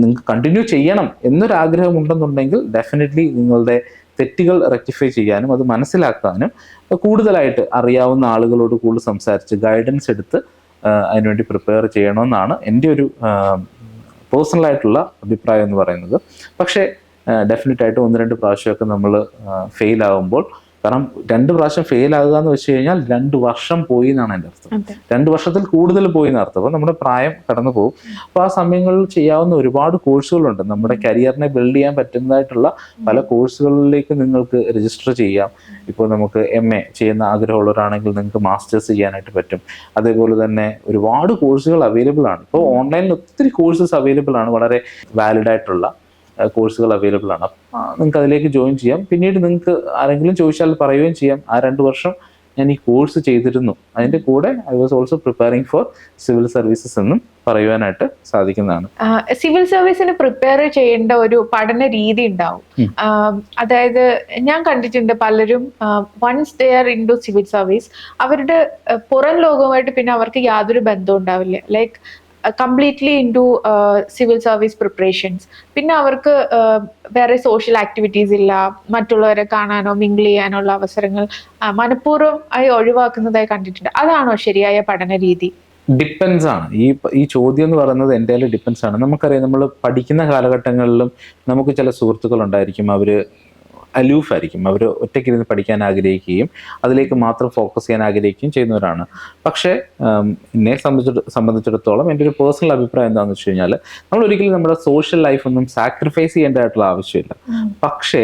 നിങ്ങൾക്ക് കണ്ടിന്യൂ ചെയ്യണം എന്നൊരാഗ്രഹം ഉണ്ടെന്നുണ്ടെങ്കിൽ ഡെഫിനറ്റ്ലി നിങ്ങളുടെ തെറ്റുകൾ റെക്ടിഫൈ ചെയ്യാനും അത് മനസ്സിലാക്കാനും കൂടുതലായിട്ട് അറിയാവുന്ന ആളുകളോട് കൂടുതൽ സംസാരിച്ച് ഗൈഡൻസ് എടുത്ത് അതിനുവേണ്ടി പ്രിപ്പയർ ചെയ്യണമെന്നാണ് എൻ്റെ ഒരു പേഴ്സണലായിട്ടുള്ള അഭിപ്രായം എന്ന് പറയുന്നത്. പക്ഷേ ഡെഫിനറ്റായിട്ട് 1-2 പ്രാവശ്യമൊക്കെ നമ്മൾ ഫെയിൽ ആകുമ്പോൾ, കാരണം 2 പ്രാവശ്യം ഫെയിൽ ആകുക എന്ന് വെച്ച് കഴിഞ്ഞാൽ 2 വർഷം പോയി എന്നാണ് എൻ്റെ അർത്ഥം. 2 വർഷത്തിൽ കൂടുതൽ പോയി എന്നർത്ഥം. അപ്പോൾ നമ്മുടെ പ്രായം കടന്നു പോകും. അപ്പോൾ ആ സമയങ്ങളിൽ ചെയ്യാവുന്ന ഒരുപാട് കോഴ്സുകളുണ്ട്. നമ്മുടെ കരിയറിനെ ബിൽഡ് ചെയ്യാൻ പറ്റുന്നതായിട്ടുള്ള പല കോഴ്സുകളിലേക്ക് നിങ്ങൾക്ക് രജിസ്റ്റർ ചെയ്യാം. ഇപ്പോൾ നമുക്ക് MA ചെയ്യുന്ന ആഗ്രഹമുള്ളവരാണെങ്കിൽ നിങ്ങൾക്ക് മാസ്റ്റേഴ്സ് ചെയ്യാനായിട്ട് പറ്റും. അതേപോലെ തന്നെ ഒരുപാട് കോഴ്സുകൾ അവൈലബിൾ ആണ്. ഇപ്പോൾ ഓൺലൈനിൽ ഒത്തിരി കോഴ്സസ് അവൈലബിൾ ആണ്, വളരെ വാലിഡ് ആയിട്ടുള്ള കോഴ്സുകൾ അവൈലബിൾ ആണ്. നിങ്ങൾക്ക് അതിലേക്ക് ജോയിൻ ചെയ്യാം. പിന്നീട് നിങ്ങൾക്ക് ആരെങ്കിലും ചോദിച്ചാൽ പറയുകയും ചെയ്യാം, ആ 2 വർഷം ഞാൻ ഈ കോഴ്സ് ചെയ്തിരുന്നു, അതിൻ്റെ കൂടെ I was also preparing for civil services എന്നും പറയുവാനായിട്ട് സാധിക്കുന്നതാണ്. സിവിൽ സർവീസിന് പ്രിപ്പയർ ചെയ്യേണ്ട ഒരു പഠന രീതി ഉണ്ടാവും. അതായത് ഞാൻ കണ്ടിട്ടുണ്ട് പലരും once they are into civil service അവരുടെ പുറം ലോകവുമായിട്ട് പിന്നെ അവർക്ക് യാതൊരു ബന്ധവും ഉണ്ടാവില്ല. Like completely into civil service preparations. പിന്നെ അവർക്ക് വേറെ സോഷ്യൽ ആക്ടിവിറ്റീസ് ഇല്ല, മറ്റുള്ളവരെ കാണാനോ മിങ്കിൾ ചെയ്യാനോ ഉള്ള അവസരങ്ങൾ മനഃപൂർവ്വം ആയി ഒഴിവാക്കുന്നതായി കണ്ടിട്ടുണ്ട്. അതാണോ ശരിയായ പഠന രീതി? ഡിപ്പെൻസ് ആണ് ഈ ചോദ്യം എന്ന് പറയുന്നത്. എന്തായാലും ഡിപ്പെൻസ് ആണ്. നമുക്കറിയാം, നമ്മൾ പഠിക്കുന്ന കാലഘട്ടങ്ങളിലും നമുക്ക് ചില സുഹൃത്തുക്കൾ ഉണ്ടായിരിക്കും, അവർ അലൂഫായിരിക്കും, അവർ ഒറ്റയ്ക്കിരുന്ന് പഠിക്കാൻ ആഗ്രഹിക്കുകയും അതിലേക്ക് മാത്രം ഫോക്കസ് ചെയ്യാൻ ആഗ്രഹിക്കുകയും ചെയ്യുന്നവരാണ്. പക്ഷേ എന്നെ സംബന്ധിച്ചിടത്തോളം എൻ്റെ ഒരു പേഴ്സണൽ അഭിപ്രായം എന്താണെന്ന് വെച്ച് കഴിഞ്ഞാൽ, നമ്മൾ ഒരിക്കലും നമ്മുടെ സോഷ്യൽ ലൈഫ് ഒന്നും സാക്രിഫൈസ് ചെയ്യേണ്ടതായിട്ടുള്ള ആവശ്യമില്ല. പക്ഷേ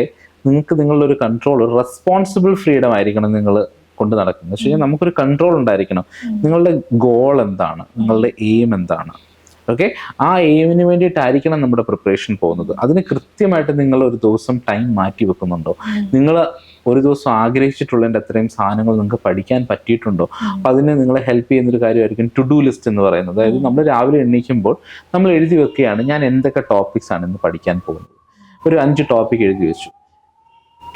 നിങ്ങൾക്ക് നിങ്ങളുടെ ഒരു കൺട്രോൾ, ഒരു റെസ്പോൺസിബിൾ ഫ്രീഡം ആയിരിക്കണം നിങ്ങൾ കൊണ്ട് നടക്കുന്നത്. വെച്ച് കഴിഞ്ഞാൽ നമുക്കൊരു കൺട്രോൾ ഉണ്ടായിരിക്കണം. നിങ്ങളുടെ ഗോൾ എന്താണ്, നിങ്ങളുടെ എയിം എന്താണ്, ഓക്കെ, ആ എയിമിന് വേണ്ടിയിട്ടായിരിക്കണം നമ്മുടെ പ്രിപ്പറേഷൻ പോകുന്നത്. അതിന് കൃത്യമായിട്ട് നിങ്ങൾ ഒരു ദിവസം ടൈം മാറ്റി വെക്കുന്നുണ്ടോ? നിങ്ങൾ ഒരു ദിവസം ആഗ്രഹിച്ചിട്ടുള്ളതിൻ്റെ അത്രയും സാധനങ്ങൾ നിങ്ങൾക്ക് പഠിക്കാൻ പറ്റിയിട്ടുണ്ടോ? അപ്പം അതിന് നിങ്ങളെ ഹെൽപ്പ് ചെയ്യുന്നൊരു കാര്യമായിരിക്കും ടു ഡു ലിസ്റ്റ് എന്ന് പറയുന്നത്. അതായത് നമ്മൾ രാവിലെ എണീക്കുമ്പോൾ നമ്മൾ എഴുതി വെക്കുകയാണ്, ഞാൻ എന്തൊക്കെ ടോപ്പിക്സ് ആണ് ഇന്ന് പഠിക്കാൻ പോകുന്നത്. ഒരു 5 ടോപ്പിക് എഴുതി വെച്ചു.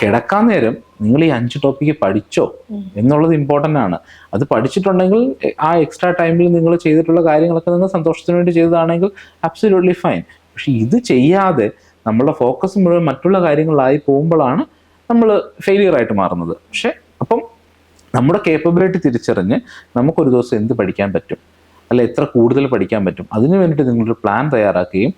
കിടക്കാൻ നേരം നിങ്ങൾ ഈ 5 ടോപ്പിക്ക് പഠിച്ചോ എന്നുള്ളത് ഇമ്പോർട്ടൻ്റ് ആണ്. അത് പഠിച്ചിട്ടുണ്ടെങ്കിൽ ആ എക്സ്ട്രാ ടൈമിൽ നിങ്ങൾ ചെയ്തിട്ടുള്ള കാര്യങ്ങളൊക്കെ നിങ്ങൾ സന്തോഷത്തിന് വേണ്ടി ചെയ്തതാണെങ്കിൽ അബ്സല്യൂട്ട്ലി ഫൈൻ. പക്ഷെ ഇത് ചെയ്യാതെ നമ്മളുടെ ഫോക്കസ് മുഴുവൻ മറ്റുള്ള കാര്യങ്ങളായി പോകുമ്പോഴാണ് നമ്മൾ ഫെയിലിയർ ആയിട്ട് മാറുന്നത്. പക്ഷെ അപ്പം നമ്മുടെ കേപ്പബിലിറ്റി തിരിച്ചറിഞ്ഞ് നമുക്കൊരു ദിവസം എന്ത് പഠിക്കാൻ പറ്റും, അല്ല എത്ര കൂടുതൽ പഠിക്കാൻ പറ്റും, അതിന് വേണ്ടിയിട്ട് നിങ്ങളൊരു പ്ലാൻ തയ്യാറാക്കുകയും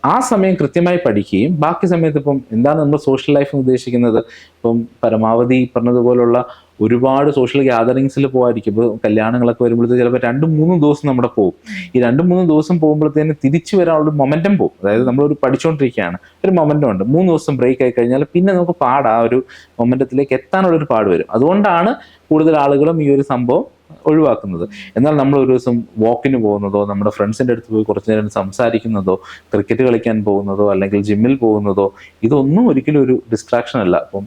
ആ സമയം കൃത്യമായി പഠിക്കുകയും ബാക്കി സമയത്ത് ഇപ്പം എന്താണ് നമ്മൾ സോഷ്യൽ ലൈഫ് ഉദ്ദേശിക്കുന്നത്, ഇപ്പം പരമാവധി പറഞ്ഞതുപോലുള്ള ഒരുപാട് സോഷ്യൽ ഗ്യാതറിങ്സിൽ പോകാതിരിക്കും. ഇപ്പോൾ കല്യാണങ്ങളൊക്കെ വരുമ്പോഴത്തേക്ക് ചിലപ്പോൾ 2-3 ദിവസം നമ്മുടെ പോകും. ഈ 2-3 ദിവസം പോകുമ്പോഴത്തേന് തിരിച്ചു വരാനുള്ള മൊമെൻറ്റം പോകും. അതായത് നമ്മളൊരു പഠിച്ചുകൊണ്ടിരിക്കുകയാണ്, ഒരു മൊമെൻറ്റം ഉണ്ട്, 3 ദിവസം ബ്രേക്ക് ആയി കഴിഞ്ഞാൽ പിന്നെ നമുക്ക് ആ ഒരു മൊമെൻറ്റത്തിലേക്ക് എത്താനുള്ളൊരു പാട് വരും. അതുകൊണ്ടാണ് കൂടുതൽ ആളുകളും ഈ ഒരു സംഭവം ഒഴിവാക്കുന്നത്. എന്നാൽ നമ്മൾ ഒരു ദിവസം വാക്കിന് പോകുന്നതോ, നമ്മുടെ ഫ്രണ്ട്സിൻ്റെ അടുത്ത് പോയി കുറച്ച് നേരം സംസാരിക്കുന്നതോ, ക്രിക്കറ്റ് കളിക്കാൻ പോകുന്നതോ, അല്ലെങ്കിൽ ജിമ്മിൽ പോകുന്നതോ, ഇതൊന്നും ഒരിക്കലും ഒരു ഡിസ്ട്രാക്ഷൻ അല്ല. അപ്പം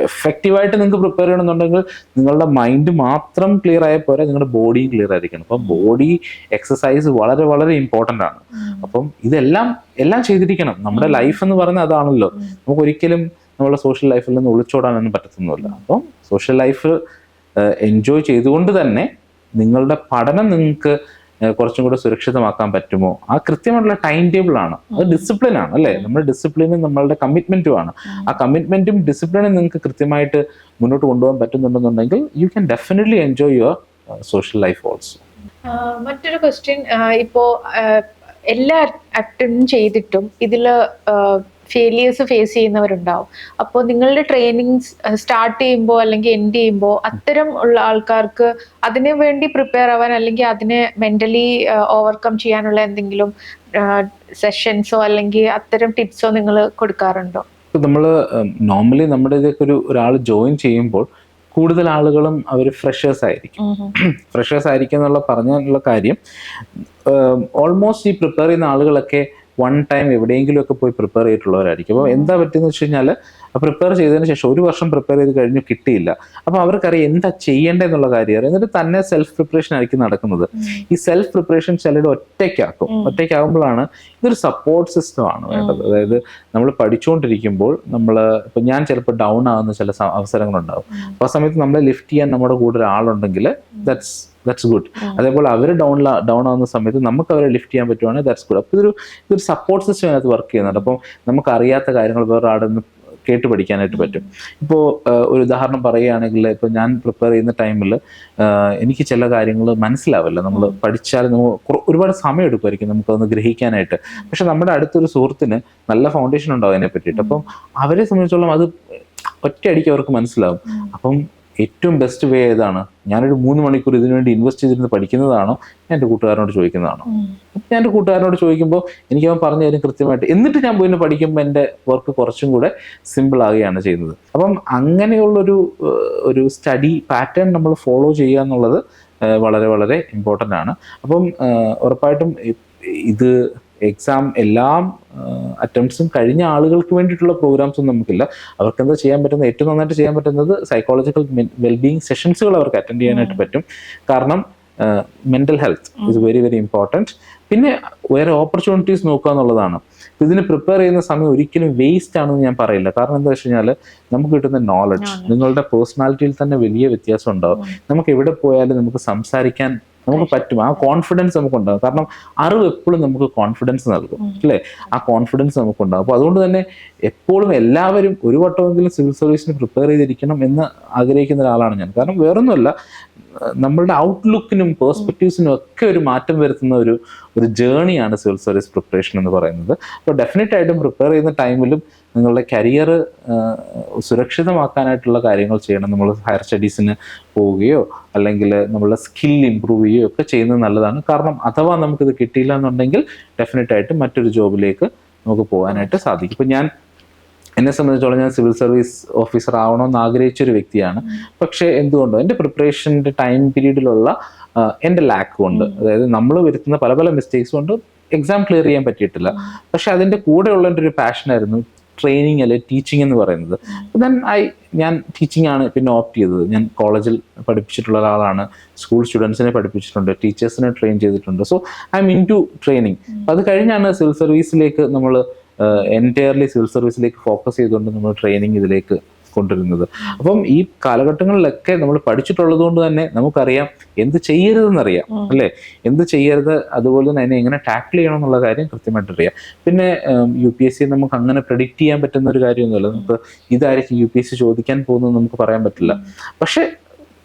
എഫക്റ്റീവായിട്ട് നിങ്ങൾക്ക് പ്രിപ്പയർ ചെയ്യണമെന്നുണ്ടെങ്കിൽ നിങ്ങളുടെ മൈൻഡ് മാത്രം ക്ലിയർ ആയാൽ പോരാ, നിങ്ങളുടെ ബോഡിയും ക്ലിയർ ആയിരിക്കണം. അപ്പം ബോഡി എക്സസൈസ് വളരെ വളരെ ഇമ്പോർട്ടൻ്റ് ആണ്. അപ്പം എല്ലാം ചെയ്തിരിക്കണം. നമ്മുടെ ലൈഫ് എന്ന് പറയുന്നത് അതാണല്ലോ. നമുക്ക് ഒരിക്കലും നമ്മുടെ സോഷ്യൽ ലൈഫിൽ നിന്ന് ഒളിച്ചോടാനൊന്നും പറ്റത്തൊന്നുമില്ല. അപ്പം സോഷ്യൽ ലൈഫ് എൻജോയ് ചെയ്തുകൊണ്ട് തന്നെ നിങ്ങളുടെ പഠനം നിങ്ങൾക്ക് കുറച്ചും കൂടെ സുരക്ഷിതമാക്കാൻ പറ്റുമോ? ആ കൃത്യമായിട്ടുള്ള ടൈം ടേബിൾ ആണ്, അത് ഡിസിപ്ലിൻ ആണ് അല്ലേ? നമ്മുടെ ഡിസിപ്ലിനും നമ്മളുടെ കമ്മിറ്റ്മെന്റും ആണ്. ആ കമ്മിറ്റ്മെന്റും ഡിസിപ്ലിനും നിങ്ങൾക്ക് കൃത്യമായിട്ട് മുന്നോട്ട് കൊണ്ടുപോകാൻ പറ്റുന്നുണ്ടെന്നുണ്ടെങ്കിൽ you can definitely enjoy your social life also. മറ്റൊരു ക്വസ്റ്റ്യൻ, ഇപ്പോ എല്ലാ അറ്റംപ്റ്റും ചെയ്തിട്ടും ഇതില് ഫെയിലിയേഴ്സ് ഫേസ് ചെയ്യുന്നവരുണ്ടാവും. അപ്പോൾ നിങ്ങളുടെ ട്രെയിനിങ് സ്റ്റാർട്ട് ചെയ്യുമ്പോൾ അല്ലെങ്കിൽ എൻഡ് ചെയ്യുമ്പോൾ അത്തരം ഉള്ള ആൾക്കാർക്ക് അതിനു വേണ്ടി പ്രിപ്പയർ ആവാൻ അല്ലെങ്കിൽ അതിനെ മെന്റലി ഓവർകം ചെയ്യാനുള്ള എന്തെങ്കിലും സെഷൻസോ അല്ലെങ്കിൽ അത്തരം ടിപ്സോ നിങ്ങൾ കൊടുക്കാറുണ്ടോ? നമ്മൾ നോർമലി നമ്മുടെ ഇതൊക്കെ ഒരാൾ ജോയിൻ ചെയ്യുമ്പോൾ കൂടുതൽ ആളുകളും അവർ ഫ്രഷേഴ്സ് ആയിരിക്കും. ഫ്രഷേഴ്സ് ആയിരിക്കും എന്നുള്ള പറഞ്ഞുള്ള കാര്യം, ഓൾമോസ്റ്റ് ഈ പ്രിപ്പയർ ചെയ്യുന്ന ആളുകളൊക്കെ വൺ ടൈം എവിടെയെങ്കിലുമൊക്കെ പോയി പ്രിപ്പയർ ചെയ്തിട്ടുള്ളവരായിരിക്കും. അപ്പോൾ എന്താ പറ്റുന്നത് വെച്ച് കഴിഞ്ഞാൽ, പ്രിപ്പയർ ചെയ്തതിന് ശേഷം 1 വർഷം പ്രിപ്പയർ ചെയ്ത് കഴിഞ്ഞു കിട്ടിയില്ല. അപ്പോൾ അവർക്കറിയാം എന്താ ചെയ്യേണ്ടതെന്നുള്ള കാര്യം അറിയാം. എന്നിട്ട് തന്നെ സെൽഫ് പ്രിപ്പറേഷൻ ആയിരിക്കും നടക്കുന്നത്. ഈ സെൽഫ് പ്രിപ്പറേഷൻ ചിലരുടെ ഒറ്റയ്ക്കാകുമ്പോഴാണ് ഇതൊരു സപ്പോർട്ട് സിസ്റ്റം ആണ് വേണ്ടത്. അതായത് നമ്മൾ പഠിച്ചുകൊണ്ടിരിക്കുമ്പോൾ ഇപ്പം ഞാൻ ചിലപ്പോൾ ഡൗൺ ആകുന്ന ചില അവസരങ്ങളുണ്ടാകും. അപ്പോൾ ആ സമയത്ത് നമ്മളെ ലിഫ്റ്റ് ചെയ്യാൻ നമ്മുടെ കൂടെ ഒരാളുണ്ടെങ്കിൽ ദാറ്റ്സ് ഗുഡ്. അതേപോലെ അവർ ഡൗൺ ആവുന്ന സമയത്ത് നമുക്ക് അവരെ ലിഫ്റ്റ് ചെയ്യാൻ പറ്റുവാണെങ്കിൽ ദാറ്റ്സ് ഗുഡ്. അപ്പോൾ ഇതൊരു സപ്പോർട്ട് സിസ്റ്റം അതിനകത്ത് വർക്ക് ചെയ്യുന്നുണ്ട്. അപ്പം നമുക്ക് അറിയാത്ത കാര്യങ്ങൾ വേറെ ആടെ നിന്ന് കേട്ട് പഠിക്കാനായിട്ട് പറ്റും. ഇപ്പോൾ ഒരു ഉദാഹരണം പറയുകയാണെങ്കിൽ, ഇപ്പോൾ ഞാൻ പ്രിപ്പയർ ചെയ്യുന്ന ടൈമിൽ എനിക്ക് ചില കാര്യങ്ങൾ മനസ്സിലാവില്ല. നമ്മൾ പഠിച്ചാൽ ഒരുപാട് സമയം എടുക്കുമായിരിക്കും നമുക്കതൊന്ന് ഗ്രഹിക്കാനായിട്ട്. പക്ഷെ നമ്മുടെ അടുത്തൊരു സുഹൃത്തിന് നല്ല ഫൗണ്ടേഷൻ ഉണ്ടാവും അതിനെ പറ്റിയിട്ട്. അപ്പം അവരെ സംബന്ധിച്ചോളം അത് ഒറ്റയടിക്ക് അവർക്ക് മനസ്സിലാവും. അപ്പം ഏറ്റവും ബെസ്റ്റ് വേ ഏതാണ്? ഞാനൊരു 3 മണിക്കൂർ ഇതിനു വേണ്ടി ഇൻവെസ്റ്റ് ചെയ്തിരുന്ന് പഠിക്കുന്നതാണോ, ഞാൻ എൻ്റെ കൂട്ടുകാരനോട് ചോദിക്കുന്നതാണോ? ഞാൻ എൻ്റെ കൂട്ടുകാരനോട് ചോദിക്കുമ്പോൾ എനിക്ക് അവൻ പറഞ്ഞു തരും കൃത്യമായിട്ട്. എന്നിട്ട് ഞാൻ പോയി പഠിക്കുമ്പോൾ എൻ്റെ വർക്ക് കുറച്ചും കൂടെ സിമ്പിൾ ആകുകയാണ് ചെയ്യുന്നത്. അപ്പം അങ്ങനെയുള്ളൊരു സ്റ്റഡി പാറ്റേൺ നമ്മൾ ഫോളോ ചെയ്യുക എന്നുള്ളത് വളരെ വളരെ ഇമ്പോർട്ടൻ്റ് ആണ്. അപ്പം ഉറപ്പായിട്ടും ഇത് എക്സാം എല്ലാം അറ്റംപ്റ്റ്സും കഴിഞ്ഞ ആളുകൾക്ക് വേണ്ടിയിട്ടുള്ള പ്രോഗ്രാംസ് ഒന്നും നമുക്കില്ല. അവർക്ക് എന്താ ചെയ്യാൻ പറ്റുന്നത്, ഏറ്റവും നന്നായിട്ട് ചെയ്യാൻ പറ്റുന്നത് സൈക്കോളജിക്കൽ വെൽബീയിങ് സെഷൻസുകൾ അവർക്ക് അറ്റൻഡ് ചെയ്യാനായിട്ട് പറ്റും. കാരണം mental health is very very important. പിന്നെ വേറെ ഓപ്പർച്യൂണിറ്റീസ് നോക്കുക എന്നുള്ളതാണ്. ഇതിന് പ്രിപ്പയർ ചെയ്യുന്ന സമയം ഒരിക്കലും വേസ്റ്റ് ആണെന്ന് ഞാൻ പറയില്ല. കാരണം എന്താ വെച്ച് കഴിഞ്ഞാൽ, നമുക്ക് കിട്ടുന്ന നോളജ് നിങ്ങളുടെ പേഴ്സണാലിറ്റിയിൽ തന്നെ വലിയ വ്യത്യാസം ഉണ്ടാവും. നമുക്ക് എവിടെ പോയാലും നമുക്ക് സംസാരിക്കാൻ നമുക്ക് പറ്റും. ആ കോൺഫിഡൻസ് നമുക്ക് ഉണ്ടാകും. കാരണം അറിവ് എപ്പോഴും നമുക്ക് കോൺഫിഡൻസ് നൽകും, അല്ലേ? ആ കോൺഫിഡൻസ് നമുക്ക് ഉണ്ടാകും. അപ്പോൾ അതുകൊണ്ട് തന്നെ എപ്പോഴും എല്ലാവരും ഒരു വട്ടമെങ്കിലും സിവിൽ സർവീസിന് പ്രിപ്പയർ ചെയ്തിരിക്കണം എന്ന് ആഗ്രഹിക്കുന്ന ഒരാളാണ് ഞാൻ. കാരണം വേറൊന്നുമല്ല, നമ്മളുടെ ഔട്ട്ലുക്കിനും പേഴ്സ്പെക്റ്റീവ്സിനും ഒക്കെ ഒരു മാറ്റം വരുത്തുന്ന ഒരു ജേണിയാണ് സിവിൽ സർവീസ് പ്രിപ്പറേഷൻ എന്ന് പറയുന്നത്. അപ്പോൾ ഡെഫിനറ്റ് ആയിട്ടും പ്രിപ്പയർ ചെയ്യുന്ന ടൈമിലും നിങ്ങളുടെ കരിയർ സുരക്ഷിതമാക്കാനായിട്ടുള്ള കാര്യങ്ങൾ ചെയ്യണം. നമ്മൾ ഹയർ സ്റ്റഡീസിന് പോവുകയോ അല്ലെങ്കിൽ നമ്മളുടെ സ്കിൽ ഇമ്പ്രൂവ് ചെയ്യുകയോ ഒക്കെ ചെയ്യുന്നത് നല്ലതാണ്. കാരണം അഥവാ നമുക്കിത് കിട്ടിയില്ല എന്നുണ്ടെങ്കിൽ ഡെഫിനറ്റ് ആയിട്ടും മറ്റൊരു ജോബിലേക്ക് നമുക്ക് പോകാനായിട്ട് സാധിക്കും. ഇപ്പം എന്നെ സംബന്ധിച്ചോളം ഞാൻ സിവിൽ സർവീസ് ഓഫീസർ ആവണമെന്ന് ആഗ്രഹിച്ചൊരു വ്യക്തിയാണ്. പക്ഷേ എന്തുകൊണ്ടോ എൻ്റെ പ്രിപ്പറേഷൻ്റെ ടൈം പീരീഡിലുള്ള എൻ്റെ ലാക്ക് കൊണ്ട്, അതായത് നമ്മൾ വരുത്തുന്ന പല പല മിസ്റ്റേക്സ് കൊണ്ട് എക്സാം ക്ലിയർ ചെയ്യാൻ പറ്റിയിട്ടില്ല. പക്ഷെ അതിൻ്റെ കൂടെയുള്ള എൻ്റെ ഒരു പാഷനായിരുന്നു ട്രെയിനിങ് അല്ലെ ടീച്ചിങ് എന്ന് പറയുന്നത്. ദെൻ ഞാൻ ടീച്ചിങ് ആണ് പിന്നെ ഓപ്റ്റ് ചെയ്തത്. ഞാൻ കോളേജിൽ പഠിപ്പിച്ചിട്ടുള്ള ഒരാളാണ്, സ്കൂൾ സ്റ്റുഡൻസിനെ പഠിപ്പിച്ചിട്ടുണ്ട്, ടീച്ചേഴ്സിനെ ട്രെയിൻ ചെയ്തിട്ടുണ്ട്. So I am into training. അത് കഴിഞ്ഞാണ് സിവിൽ സർവീസിലേക്ക് നമ്മൾ എൻറ്റയർലി സിവിൽ സർവീസിലേക്ക് ഫോക്കസ് ചെയ്തുകൊണ്ട് നമ്മൾ ട്രെയിനിങ് ഇതിലേക്ക് കൊണ്ടുവരുന്നത്. അപ്പം ഈ കാലഘട്ടങ്ങളിലൊക്കെ നമ്മൾ പഠിച്ചിട്ടുള്ളത് കൊണ്ട് തന്നെ നമുക്കറിയാം എന്ത് ചെയ്യരുതെന്നറിയാം, അല്ലേ? എന്ത് ചെയ്യരുത്, അതുപോലെ തന്നെ അതിനെ എങ്ങനെ ടാക്കിൾ ചെയ്യണം എന്നുള്ള കാര്യം കൃത്യമായിട്ട് അറിയാം. പിന്നെ UPSC നമുക്ക് അങ്ങനെ പ്രെഡിക്റ്റ് ചെയ്യാൻ പറ്റുന്ന ഒരു കാര്യമൊന്നുമല്ല. നമുക്ക് ഇതായിരിക്കും UPSC ചോദിക്കാൻ പോകുന്നത് നമുക്ക് പറയാൻ പറ്റില്ല. പക്ഷെ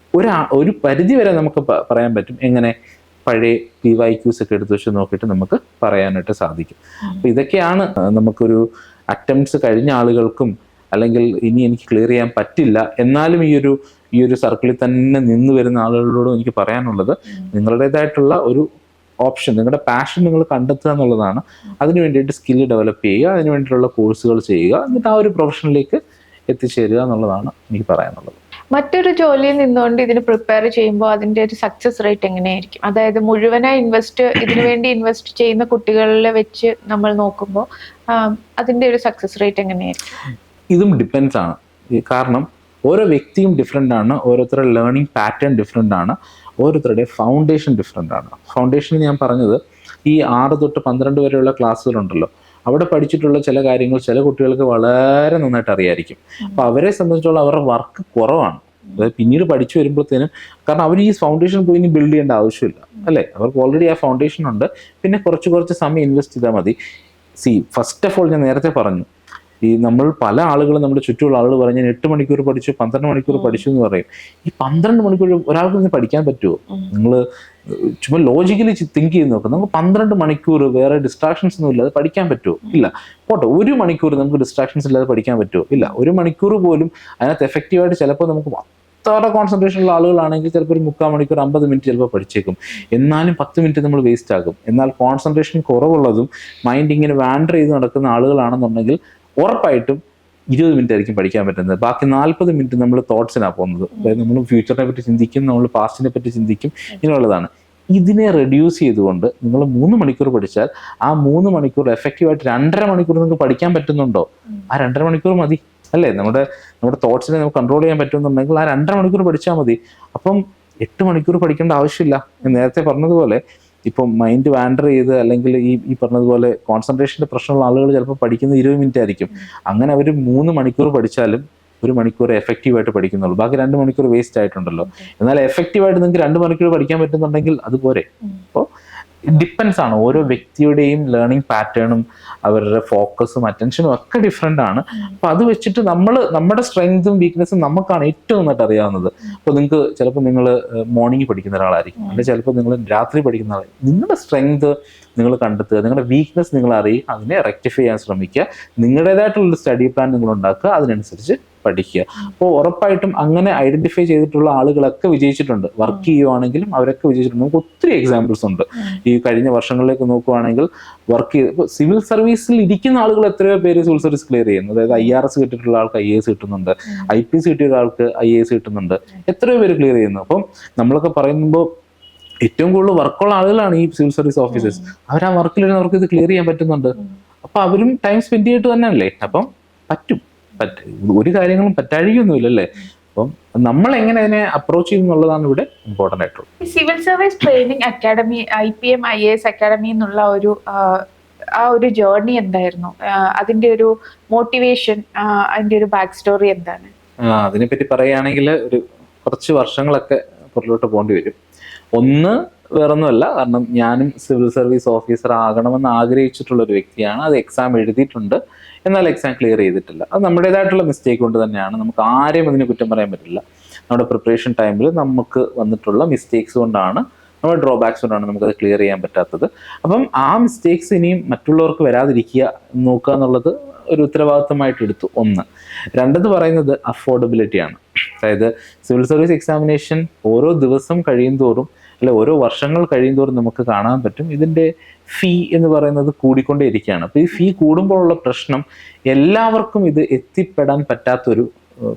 ഒരു പരിധി വരെ നമുക്ക് പറയാൻ പറ്റും. എങ്ങനെ? പഴയ PYQs ഒക്കെ എടുത്ത് വെച്ച് നോക്കിയിട്ട് നമുക്ക് പറയാനായിട്ട് സാധിക്കും. അപ്പം ഇതൊക്കെയാണ് നമുക്കൊരു അറ്റംപ്റ്റ്സ് കഴിഞ്ഞ ആളുകൾക്കും, അല്ലെങ്കിൽ ഇനി എനിക്ക് ക്ലിയർ ചെയ്യാൻ പറ്റില്ല എന്നാലും ഈ ഒരു സർക്കിളിൽ തന്നെ നിന്ന് വരുന്ന ആളുകളോടും എനിക്ക് പറയാനുള്ളത്, നിങ്ങളുടേതായിട്ടുള്ള ഒരു ഓപ്ഷൻ, നിങ്ങളുടെ പാഷൻ നിങ്ങൾ കണ്ടെത്തുക എന്നുള്ളതാണ്. അതിനു വേണ്ടിയിട്ട് സ്കില്ല് ഡെവലപ്പ് ചെയ്യുക, അതിനു വേണ്ടിയിട്ടുള്ള കോഴ്സുകൾ ചെയ്യുക, എന്നിട്ട് ആ ഒരു പ്രൊഫഷനിലേക്ക് എത്തിച്ചേരുക എന്നുള്ളതാണ് എനിക്ക് പറയാനുള്ളത്. മറ്റൊരു ജോലിയിൽ നിന്നുകൊണ്ട് ഇതിന് പ്രിപ്പയർ ചെയ്യുമ്പോൾ അതിന്റെ ഒരു സക്സസ് റേറ്റ് എങ്ങനെയായിരിക്കും? അതായത് മുഴുവനായി ഇതിനു വേണ്ടി ഇൻവെസ്റ്റ് ചെയ്യുന്ന കുട്ടികളിലെ വെച്ച് നമ്മൾ നോക്കുമ്പോൾ അതിന്റെ ഒരു സക്സസ് റേറ്റ് എങ്ങനെയായിരിക്കും? ഇതും ഡിപ്പെൻസ് ആണ്. കാരണം ഓരോ വ്യക്തിയും ഡിഫറെൻ്റ് ആണ്, ഓരോരുത്തരുടെ ലേണിംഗ് പാറ്റേൺ ഡിഫറെൻ്റ് ആണ്, ഓരോരുത്തരുടെ ഫൗണ്ടേഷൻ ഡിഫറെൻ്റ് ആണ്. ഫൗണ്ടേഷൻ ഞാൻ പറഞ്ഞത് ഈ 6 തൊട്ട് 12 വരെയുള്ള ക്ലാസ്സുകളുണ്ടല്ലോ, അവിടെ പഠിച്ചിട്ടുള്ള ചില കാര്യങ്ങൾ ചില കുട്ടികൾക്ക് വളരെ നന്നായിട്ട് അറിയായിരിക്കും. അപ്പോൾ അവരെ സംബന്ധിച്ചോളം അവരുടെ വർക്ക് കുറവാണ്. അതായത് പിന്നീട് പഠിച്ചു വരുമ്പോഴത്തേനും, കാരണം അവർ ഈ ഫൗണ്ടേഷൻ പോയി ഇനി ബിൽഡ് ചെയ്യേണ്ട ആവശ്യമില്ല, അല്ലേ? അവർക്ക് ഓൾറെഡി ആ ഫൗണ്ടേഷൻ ഉണ്ട്. പിന്നെ കുറച്ച് സമയം ഇൻവെസ്റ്റ് ചെയ്താൽ മതി. ഫസ്റ്റ് ഓഫ് ഓൾ ഞാൻ നേരത്തെ പറഞ്ഞു, നമ്മൾ പല ആളുകളും നമ്മുടെ ചുറ്റുമുള്ള ആളുകൾ പറഞ്ഞ് 8 മണിക്കൂർ പഠിച്ചു, 12 മണിക്കൂർ പഠിച്ചു എന്ന് പറയും. ഈ 12 മണിക്കൂർ ഒരാൾക്ക് നിന്ന് പഠിക്കാൻ പറ്റുമോ? നിങ്ങൾ ചുമ്മാ ലോജിക്കലി തിങ്ക് ചെയ്ത് നോക്കാം. നമുക്ക് 12 മണിക്കൂർ വേറെ ഡിസ്ട്രാക്ഷൻസ് ഒന്നും ഇല്ലാതെ പഠിക്കാൻ പറ്റുമോ? ഇല്ല. പോട്ടെ, 1 മണിക്കൂർ നമുക്ക് ഡിസ്ട്രാക്ഷൻസ് ഇല്ലാതെ പഠിക്കാൻ പറ്റുമോ? ഇല്ല. 1 മണിക്കൂർ പോലും അതിനകത്ത് എഫക്റ്റീവായിട്ട് ചിലപ്പോൾ നമുക്ക് അത്ര കോൺസെൻട്രേഷൻ ഉള്ള ആളുകളാണെങ്കിൽ ചിലപ്പോൾ ഒരു 3/4 മണിക്കൂർ 50 മിനിറ്റ് ചിലപ്പോൾ പഠിച്ചേക്കും. എന്നാലും 10 മിനിറ്റ് നമ്മൾ വേസ്റ്റ് ആകും. എന്നാൽ കോൺസെൻട്രേഷൻ കുറവുള്ളതും മൈൻഡ് ഇങ്ങനെ വാൻഡർ ചെയ്ത് നടക്കുന്ന ആളുകളാണെന്നുണ്ടെങ്കിൽ ഉറപ്പായിട്ടും 20 മിനിറ്റ് ആയിരിക്കും പഠിക്കാൻ പറ്റുന്നത്. ബാക്കി 40 മിനിറ്റ് നമ്മൾ തോട്ട്സിനാണ് പോകുന്നത്. അതായത് നമ്മൾ ഫ്യൂച്ചറിനെ പറ്റി ചിന്തിക്കും, നമ്മൾ പാസ്റ്റിനെ പറ്റി ചിന്തിക്കും, ഇങ്ങനെയുള്ളതാണ്. ഇതിനെ റെഡ്യൂസ് ചെയ്തുകൊണ്ട് നിങ്ങൾ 3 മണിക്കൂർ പഠിച്ചാൽ ആ 3 മണിക്കൂർ എഫക്റ്റീവായിട്ട് 2.5 മണിക്കൂർ നിങ്ങൾക്ക് പഠിക്കാൻ പറ്റുന്നുണ്ടോ? ആ 2.5 മണിക്കൂർ മതി, അല്ലേ? നമ്മുടെ തോട്ട്സിനെ നമുക്ക് കൺട്രോൾ ചെയ്യാൻ പറ്റുന്നുണ്ടെങ്കിൽ ആ 2.5 മണിക്കൂർ പഠിച്ചാൽ മതി. അപ്പം 8 മണിക്കൂർ പഠിക്കേണ്ട ആവശ്യമില്ല. ഞാൻ നേരത്തെ പറഞ്ഞതുപോലെ ഇപ്പം മൈൻഡ് വാൻഡർ ചെയ്ത്, അല്ലെങ്കിൽ ഈ പറഞ്ഞതുപോലെ കോൺസെൻട്രേഷൻ്റെ പ്രശ്നമുള്ള ആളുകൾ ചിലപ്പോൾ പഠിക്കുന്നത് 20 മിനിറ്റ് ആയിരിക്കും. അങ്ങനെ അവർ 3 മണിക്കൂർ പഠിച്ചാലും 1 മണിക്കൂർ എഫക്റ്റീവായിട്ട് പഠിക്കുന്നുള്ളൂ. ബാക്കി 2 മണിക്കൂർ വേസ്റ്റ് ആയിട്ടുണ്ടല്ലോ. എന്നാൽ എഫക്റ്റീവായിട്ട് നിങ്ങൾക്ക് 2 മണിക്കൂർ പഠിക്കാൻ പറ്റുന്നുണ്ടെങ്കിൽ അതുപോലെ. അപ്പോൾ ഡിപ്പെൻസ് ആണ്. ഓരോ വ്യക്തിയുടെയും ലേണിംഗ് പാറ്റേണും അവരുടെ ഫോക്കസും അറ്റൻഷനും ഒക്കെ ഡിഫറെൻ്റ് ആണ്. അപ്പോൾ അത് വെച്ചിട്ട് നമ്മുടെ സ്ട്രെങ്തും വീക്ക്നെസ്സും നമുക്കാണ് ഏറ്റവും നന്നായിട്ട് അറിയാവുന്നത്. അപ്പോൾ നിങ്ങൾക്ക് ചിലപ്പോൾ നിങ്ങൾ മോർണിംഗ് പഠിക്കുന്ന ഒരാളായിരിക്കും, അല്ലെങ്കിൽ ചിലപ്പോൾ നിങ്ങൾ രാത്രി പഠിക്കുന്ന ആളായിരിക്കും. നിങ്ങളുടെ സ്ട്രെങ്ത് നിങ്ങൾ കണ്ടെത്തുക, നിങ്ങളുടെ വീക്ക്നെസ് നിങ്ങൾ അറിയുക, അതിനെ റെക്ടിഫൈ ചെയ്യാൻ ശ്രമിക്കുക, നിങ്ങളുടേതായിട്ടുള്ള സ്റ്റഡി പ്ലാൻ നിങ്ങൾ ഉണ്ടാക്കുക, അതിനനുസരിച്ച് പഠിക്കുക. അപ്പോൾ ഉറപ്പായിട്ടും അങ്ങനെ ഐഡന്റിഫൈ ചെയ്തിട്ടുള്ള ആളുകളൊക്കെ വിജയിച്ചിട്ടുണ്ട്. വർക്ക് ചെയ്യുവാണെങ്കിലും അവരൊക്കെ വിജയിച്ചിട്ടുണ്ട്. നമുക്ക് ഒത്തിരി എക്സാമ്പിൾസ് ഉണ്ട്. ഈ കഴിഞ്ഞ വർഷങ്ങളിലേക്ക് നോക്കുവാണെങ്കിൽ വർക്ക് ചെയ്ത് ഇപ്പോൾ സിവിൽ സർവീസിൽ ഇരിക്കുന്ന ആളുകൾ എത്രയോ പേര് സിവിൽ സർവീസ് ക്ലിയർ ചെയ്യുന്നു. അതായത് IRS കിട്ടിയിട്ടുള്ള ആൾക്ക് IAS കിട്ടുന്നുണ്ട്, IPS കിട്ടിയ ആൾക്ക് IAS കിട്ടുന്നുണ്ട്, എത്രയോ പേര് ക്ലിയർ ചെയ്യുന്നു. അപ്പം നമ്മളൊക്കെ പറയുമ്പോൾ ഏറ്റവും കൂടുതൽ വർക്കുള്ള ആളുകളാണ് ഈ സിവിൽ സർവീസ് ഓഫീസേഴ്സ്. അവർ ആ വർക്കിലിരുന്ന് അവർക്ക് ഇത് ക്ലിയർ ചെയ്യാൻ പറ്റുന്നുണ്ട്. അപ്പൊ അവരും ടൈം സ്പെൻഡ് ചെയ്തിട്ട് തന്നെയല്ലേ. അപ്പം ഒരു കാര്യങ്ങളും പറ്റാഴികയൊന്നുമില്ല, അല്ലേ? അപ്പം നമ്മൾ എങ്ങനെ അതിനെ അപ്രോച്ച് ചെയ്യും എന്നുള്ളതാണ് ഇവിടെ ഇമ്പോർട്ടൻ്റ് ആയിട്ടുള്ളത്. Civil service training academy, IPM IAS academy എന്നുള്ള ഒരു ജേർണി എന്തായിരുന്നു? അതിന്റെ ഒരു മോട്ടിവേഷൻ, അതിന്റെ ഒരു ബാക്ക് സ്റ്റോറി എന്താണ്? അതിനെപ്പറ്റി പറയുകയാണെങ്കിൽ കുറച്ച് വർഷങ്ങളൊക്കെ പുറകിലോട്ട് പോകേണ്ടി വരും. ഒന്ന് വേറൊന്നുമല്ല, കാരണം ഞാനും സിവിൽ സർവീസ് ഓഫീസർ ആകണമെന്ന് ആഗ്രഹിച്ചിട്ടുള്ള ഒരു വ്യക്തിയാണ്. അത് എക്സാം എഴുതിയിട്ടുണ്ട്, എന്നാൽ എക്സാം ക്ലിയർ ചെയ്തിട്ടില്ല. അത് നമ്മുടേതായിട്ടുള്ള മിസ്റ്റേക്ക് കൊണ്ട് തന്നെയാണ്. നമുക്ക് ആരെയും അതിന് കുറ്റം പറയാൻ പറ്റില്ല. നമ്മുടെ പ്രിപ്പറേഷൻ ടൈമിൽ നമുക്ക് വന്നിട്ടുള്ള മിസ്റ്റേക്സ് കൊണ്ടാണ്, നമ്മുടെ ഡ്രോബാക്സ് കൊണ്ടാണ് നമുക്കത് ക്ലിയർ ചെയ്യാൻ പറ്റാത്തത്. അപ്പം ആ മിസ്റ്റേക്സ് ഇനിയും മറ്റുള്ളവർക്ക് വരാതിരിക്കുക നോക്കുക എന്നുള്ളത് ഒരു ഉത്തരവാദിത്തമായിട്ട് എടുത്തു. ഒന്ന്. രണ്ടെന്ന് പറയുന്നത് അഫോർഡബിലിറ്റിയാണ്. അതായത് സിവിൽ സർവീസ് എക്സാമിനേഷൻ ഓരോ ദിവസം കഴിയും തോറും, അല്ലെ ഓരോ വർഷങ്ങൾ കഴിയും തോറും നമുക്ക് കാണാൻ പറ്റും ഇതിൻ്റെ ഫീ എന്ന് പറയുന്നത് കൂടിക്കൊണ്ടേ ഇരിക്കുകയാണ്. അപ്പോൾ ഈ ഫീ കൂടുമ്പോഴുള്ള പ്രശ്നം എല്ലാവർക്കും ഇത് എത്തിപ്പെടാൻ പറ്റാത്തൊരു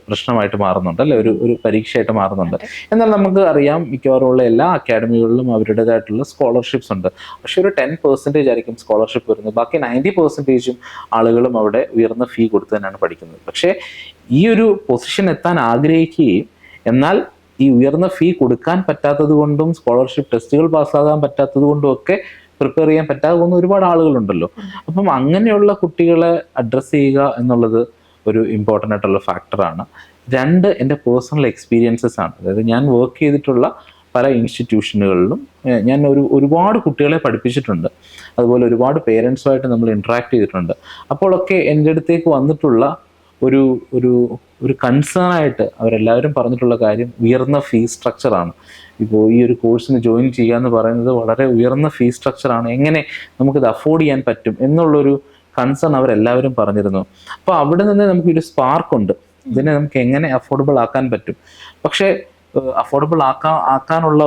പ്രശ്നമായിട്ട് മാറുന്നുണ്ട്, അല്ലെ ഒരു പരീക്ഷയായിട്ട് മാറുന്നുണ്ട്. എന്നാൽ നമുക്ക് അറിയാം മിക്കവാറും ഉള്ള എല്ലാ അക്കാഡമികളിലും അവരുടേതായിട്ടുള്ള സ്കോളർഷിപ്സ് ഉണ്ട്. പക്ഷെ ഒരു 10% ആയിരിക്കും സ്കോളർഷിപ്പ് വരുന്നത്. ബാക്കി 90% ആളുകളും അവിടെ ഉയർന്ന ഫീ കൊടുത്ത് തന്നെയാണ് പഠിക്കുന്നത്. പക്ഷേ ഈ ഒരു പൊസിഷൻ എത്താൻ ആഗ്രഹിക്കുകയും എന്നാൽ ഈ ഉയർന്ന ഫീ കൊടുക്കാൻ പറ്റാത്തത് കൊണ്ടും സ്കോളർഷിപ്പ് ടെസ്റ്റുകൾ പാസ്സാകാൻ പറ്റാത്തത് കൊണ്ടും ഒക്കെ പ്രിപ്പയർ ചെയ്യാൻ പറ്റാതെ പോകുന്ന ഒരുപാട് ആളുകളുണ്ടല്ലോ. അപ്പം അങ്ങനെയുള്ള കുട്ടികളെ അഡ്രസ്സ് ചെയ്യുക എന്നുള്ളത് ഒരു ഇമ്പോർട്ടൻ്റ് ആയിട്ടുള്ള ഫാക്ടറാണ്. രണ്ട്, എൻ്റെ പേഴ്സണൽ എക്സ്പീരിയൻസസ് ആണ്. അതായത് ഞാൻ വർക്ക് ചെയ്തിട്ടുള്ള പല ഇൻസ്റ്റിറ്റ്യൂഷനുകളിലും ഞാൻ ഒരുപാട് കുട്ടികളെ പഠിപ്പിച്ചിട്ടുണ്ട്. അതുപോലെ ഒരുപാട് പേരൻസുമായിട്ട് നമ്മൾ ഇൻട്രാക്ട് ചെയ്തിട്ടുണ്ട്. അപ്പോഴൊക്കെ എൻ്റെ അടുത്തേക്ക് വന്നിട്ടുള്ള ഒരു ഒരു ഒരു കൺസേൺ ആയിട്ട് അവരെല്ലാവരും പറഞ്ഞിട്ടുള്ള കാര്യം ഉയർന്ന ഫീസ് സ്ട്രക്ചറാണ്. ഇപ്പോൾ ഈ ഒരു കോഴ്സിന് ജോയിൻ ചെയ്യുക എന്ന് പറയുന്നത് വളരെ ഉയർന്ന ഫീസ് സ്ട്രക്ചറാണ്, എങ്ങനെ നമുക്കിത് അഫോർഡ് ചെയ്യാൻ പറ്റും എന്നുള്ളൊരു കൺസേൺ അവരെല്ലാവരും പറഞ്ഞിരുന്നു. അപ്പോൾ അവിടെ നിന്ന് നമുക്കൊരു സ്പാർക്കുണ്ട്, ഇതിനെ നമുക്ക് എങ്ങനെ അഫോർഡബിൾ ആക്കാൻ പറ്റും. പക്ഷേ അഫോർഡബിൾ ആക്കാനുള്ള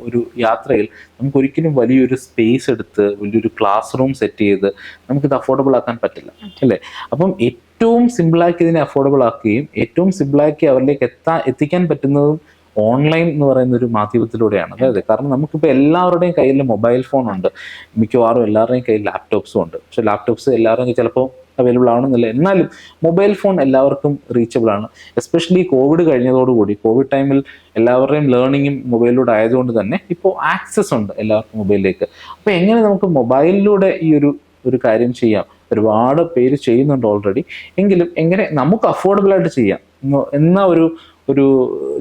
ഒരു യാത്രയിൽ നമുക്ക് ഒരിക്കലും വലിയൊരു സ്പേസ് എടുത്ത് വലിയൊരു ക്ലാസ് റൂം സെറ്റ് ചെയ്ത് നമുക്കിത് അഫോർഡബിൾ ആക്കാൻ പറ്റില്ല, അല്ലേ? അപ്പം ഏറ്റവും സിമ്പിളാക്കി ഇതിനെ അഫോർഡബിൾ ആക്കുകയും ഏറ്റവും സിമ്പിളാക്കി അവരിലേക്ക് എത്തിക്കാൻ പറ്റുന്നതും ഓൺലൈൻ എന്ന് പറയുന്ന ഒരു മാധ്യമത്തിലൂടെയാണ്. അതായത് കാരണം നമുക്കിപ്പോൾ എല്ലാവരുടെയും കയ്യിൽ മൊബൈൽ ഫോൺ ഉണ്ട്, മിക്കവാറും എല്ലാവരുടെയും കയ്യിൽ ലാപ്ടോപ്സും ഉണ്ട്. പക്ഷെ ലാപ്ടോപ്സ് എല്ലാവരുടെയും ചിലപ്പോൾ അവൈലബിൾ ആവണമെന്നില്ല, എന്നാലും മൊബൈൽ ഫോൺ എല്ലാവർക്കും റീച്ചബിൾ ആണ്. എസ്പെഷ്യലി കോവിഡ് കഴിഞ്ഞതോടുകൂടി, കോവിഡ് ടൈമിൽ എല്ലാവരുടെയും ലേണിങ്ങും മൊബൈലിലൂടെ ആയതുകൊണ്ട് തന്നെ ഇപ്പോൾ ആക്സസ് ഉണ്ട് എല്ലാവർക്കും മൊബൈലിലേക്ക്. അപ്പോൾ എങ്ങനെ നമുക്ക് മൊബൈലിലൂടെ ഈ ഒരു കാര്യം ചെയ്യാം? ഒരുപാട് പേര് ചെയ്യുന്നുണ്ട് ഓൾറെഡി, എങ്കിലും എങ്ങനെ നമുക്ക് അഫോർഡബിൾ ആയിട്ട് ചെയ്യാം എന്ന ഒരു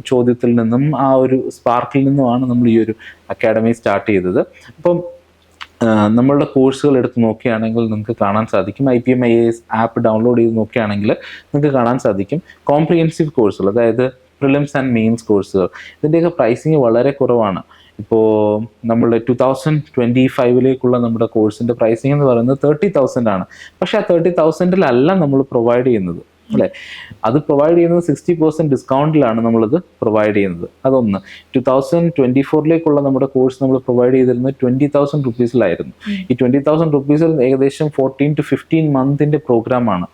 ചോദ്യത്തിൽ നിന്നും ആ ഒരു സ്പാർക്കിൽ നിന്നുമാണ് നമ്മൾ ഈ ഒരു അക്കാഡമി സ്റ്റാർട്ട് ചെയ്തത്. അപ്പം നമ്മളുടെ കോഴ്സുകൾ എടുത്ത് നോക്കുകയാണെങ്കിൽ നിങ്ങൾക്ക് കാണാൻ സാധിക്കും, IPM IAS ആപ്പ് ഡൗൺലോഡ് ചെയ്ത് നോക്കുകയാണെങ്കിൽ നിങ്ങൾക്ക് കാണാൻ സാധിക്കും കോംപ്രിഹെൻസീവ് കോഴ്സുകൾ, അതായത് പ്രിലിംസ് ആൻഡ് മെയിൻസ് കോഴ്സുകൾ. ഇതിൻ്റെയൊക്കെ പ്രൈസിങ് വളരെ കുറവാണ്. ഇപ്പോൾ നമ്മുടെ 2025 നമ്മുടെ കോഴ്സിൻ്റെ പ്രൈസിങ് എന്ന് പറയുന്നത് 30,000 ആണ്. പക്ഷെ ആ 30,000 നമ്മൾ പ്രൊവൈഡ് ചെയ്യുന്നത്, അല്ലേ? അത് പ്രൊവൈഡ് ചെയ്യുന്നത് 60% ഡിസ്കൗണ്ടിലാണ് നമ്മളത് പ്രൊവൈഡ് ചെയ്യുന്നത്. അതൊന്ന്. 2024 നമ്മുടെ കോഴ്സ് നമ്മൾ പ്രൊവൈഡ് ചെയ്തിരുന്നത് 20,000 റുപ്പീസിലായിരുന്നു. ഈ 20,000 റുപ്പീസിൽ ഏകദേശം 14 to 15 മന്തിൻ്റെ പ്രോഗ്രാമാണ്.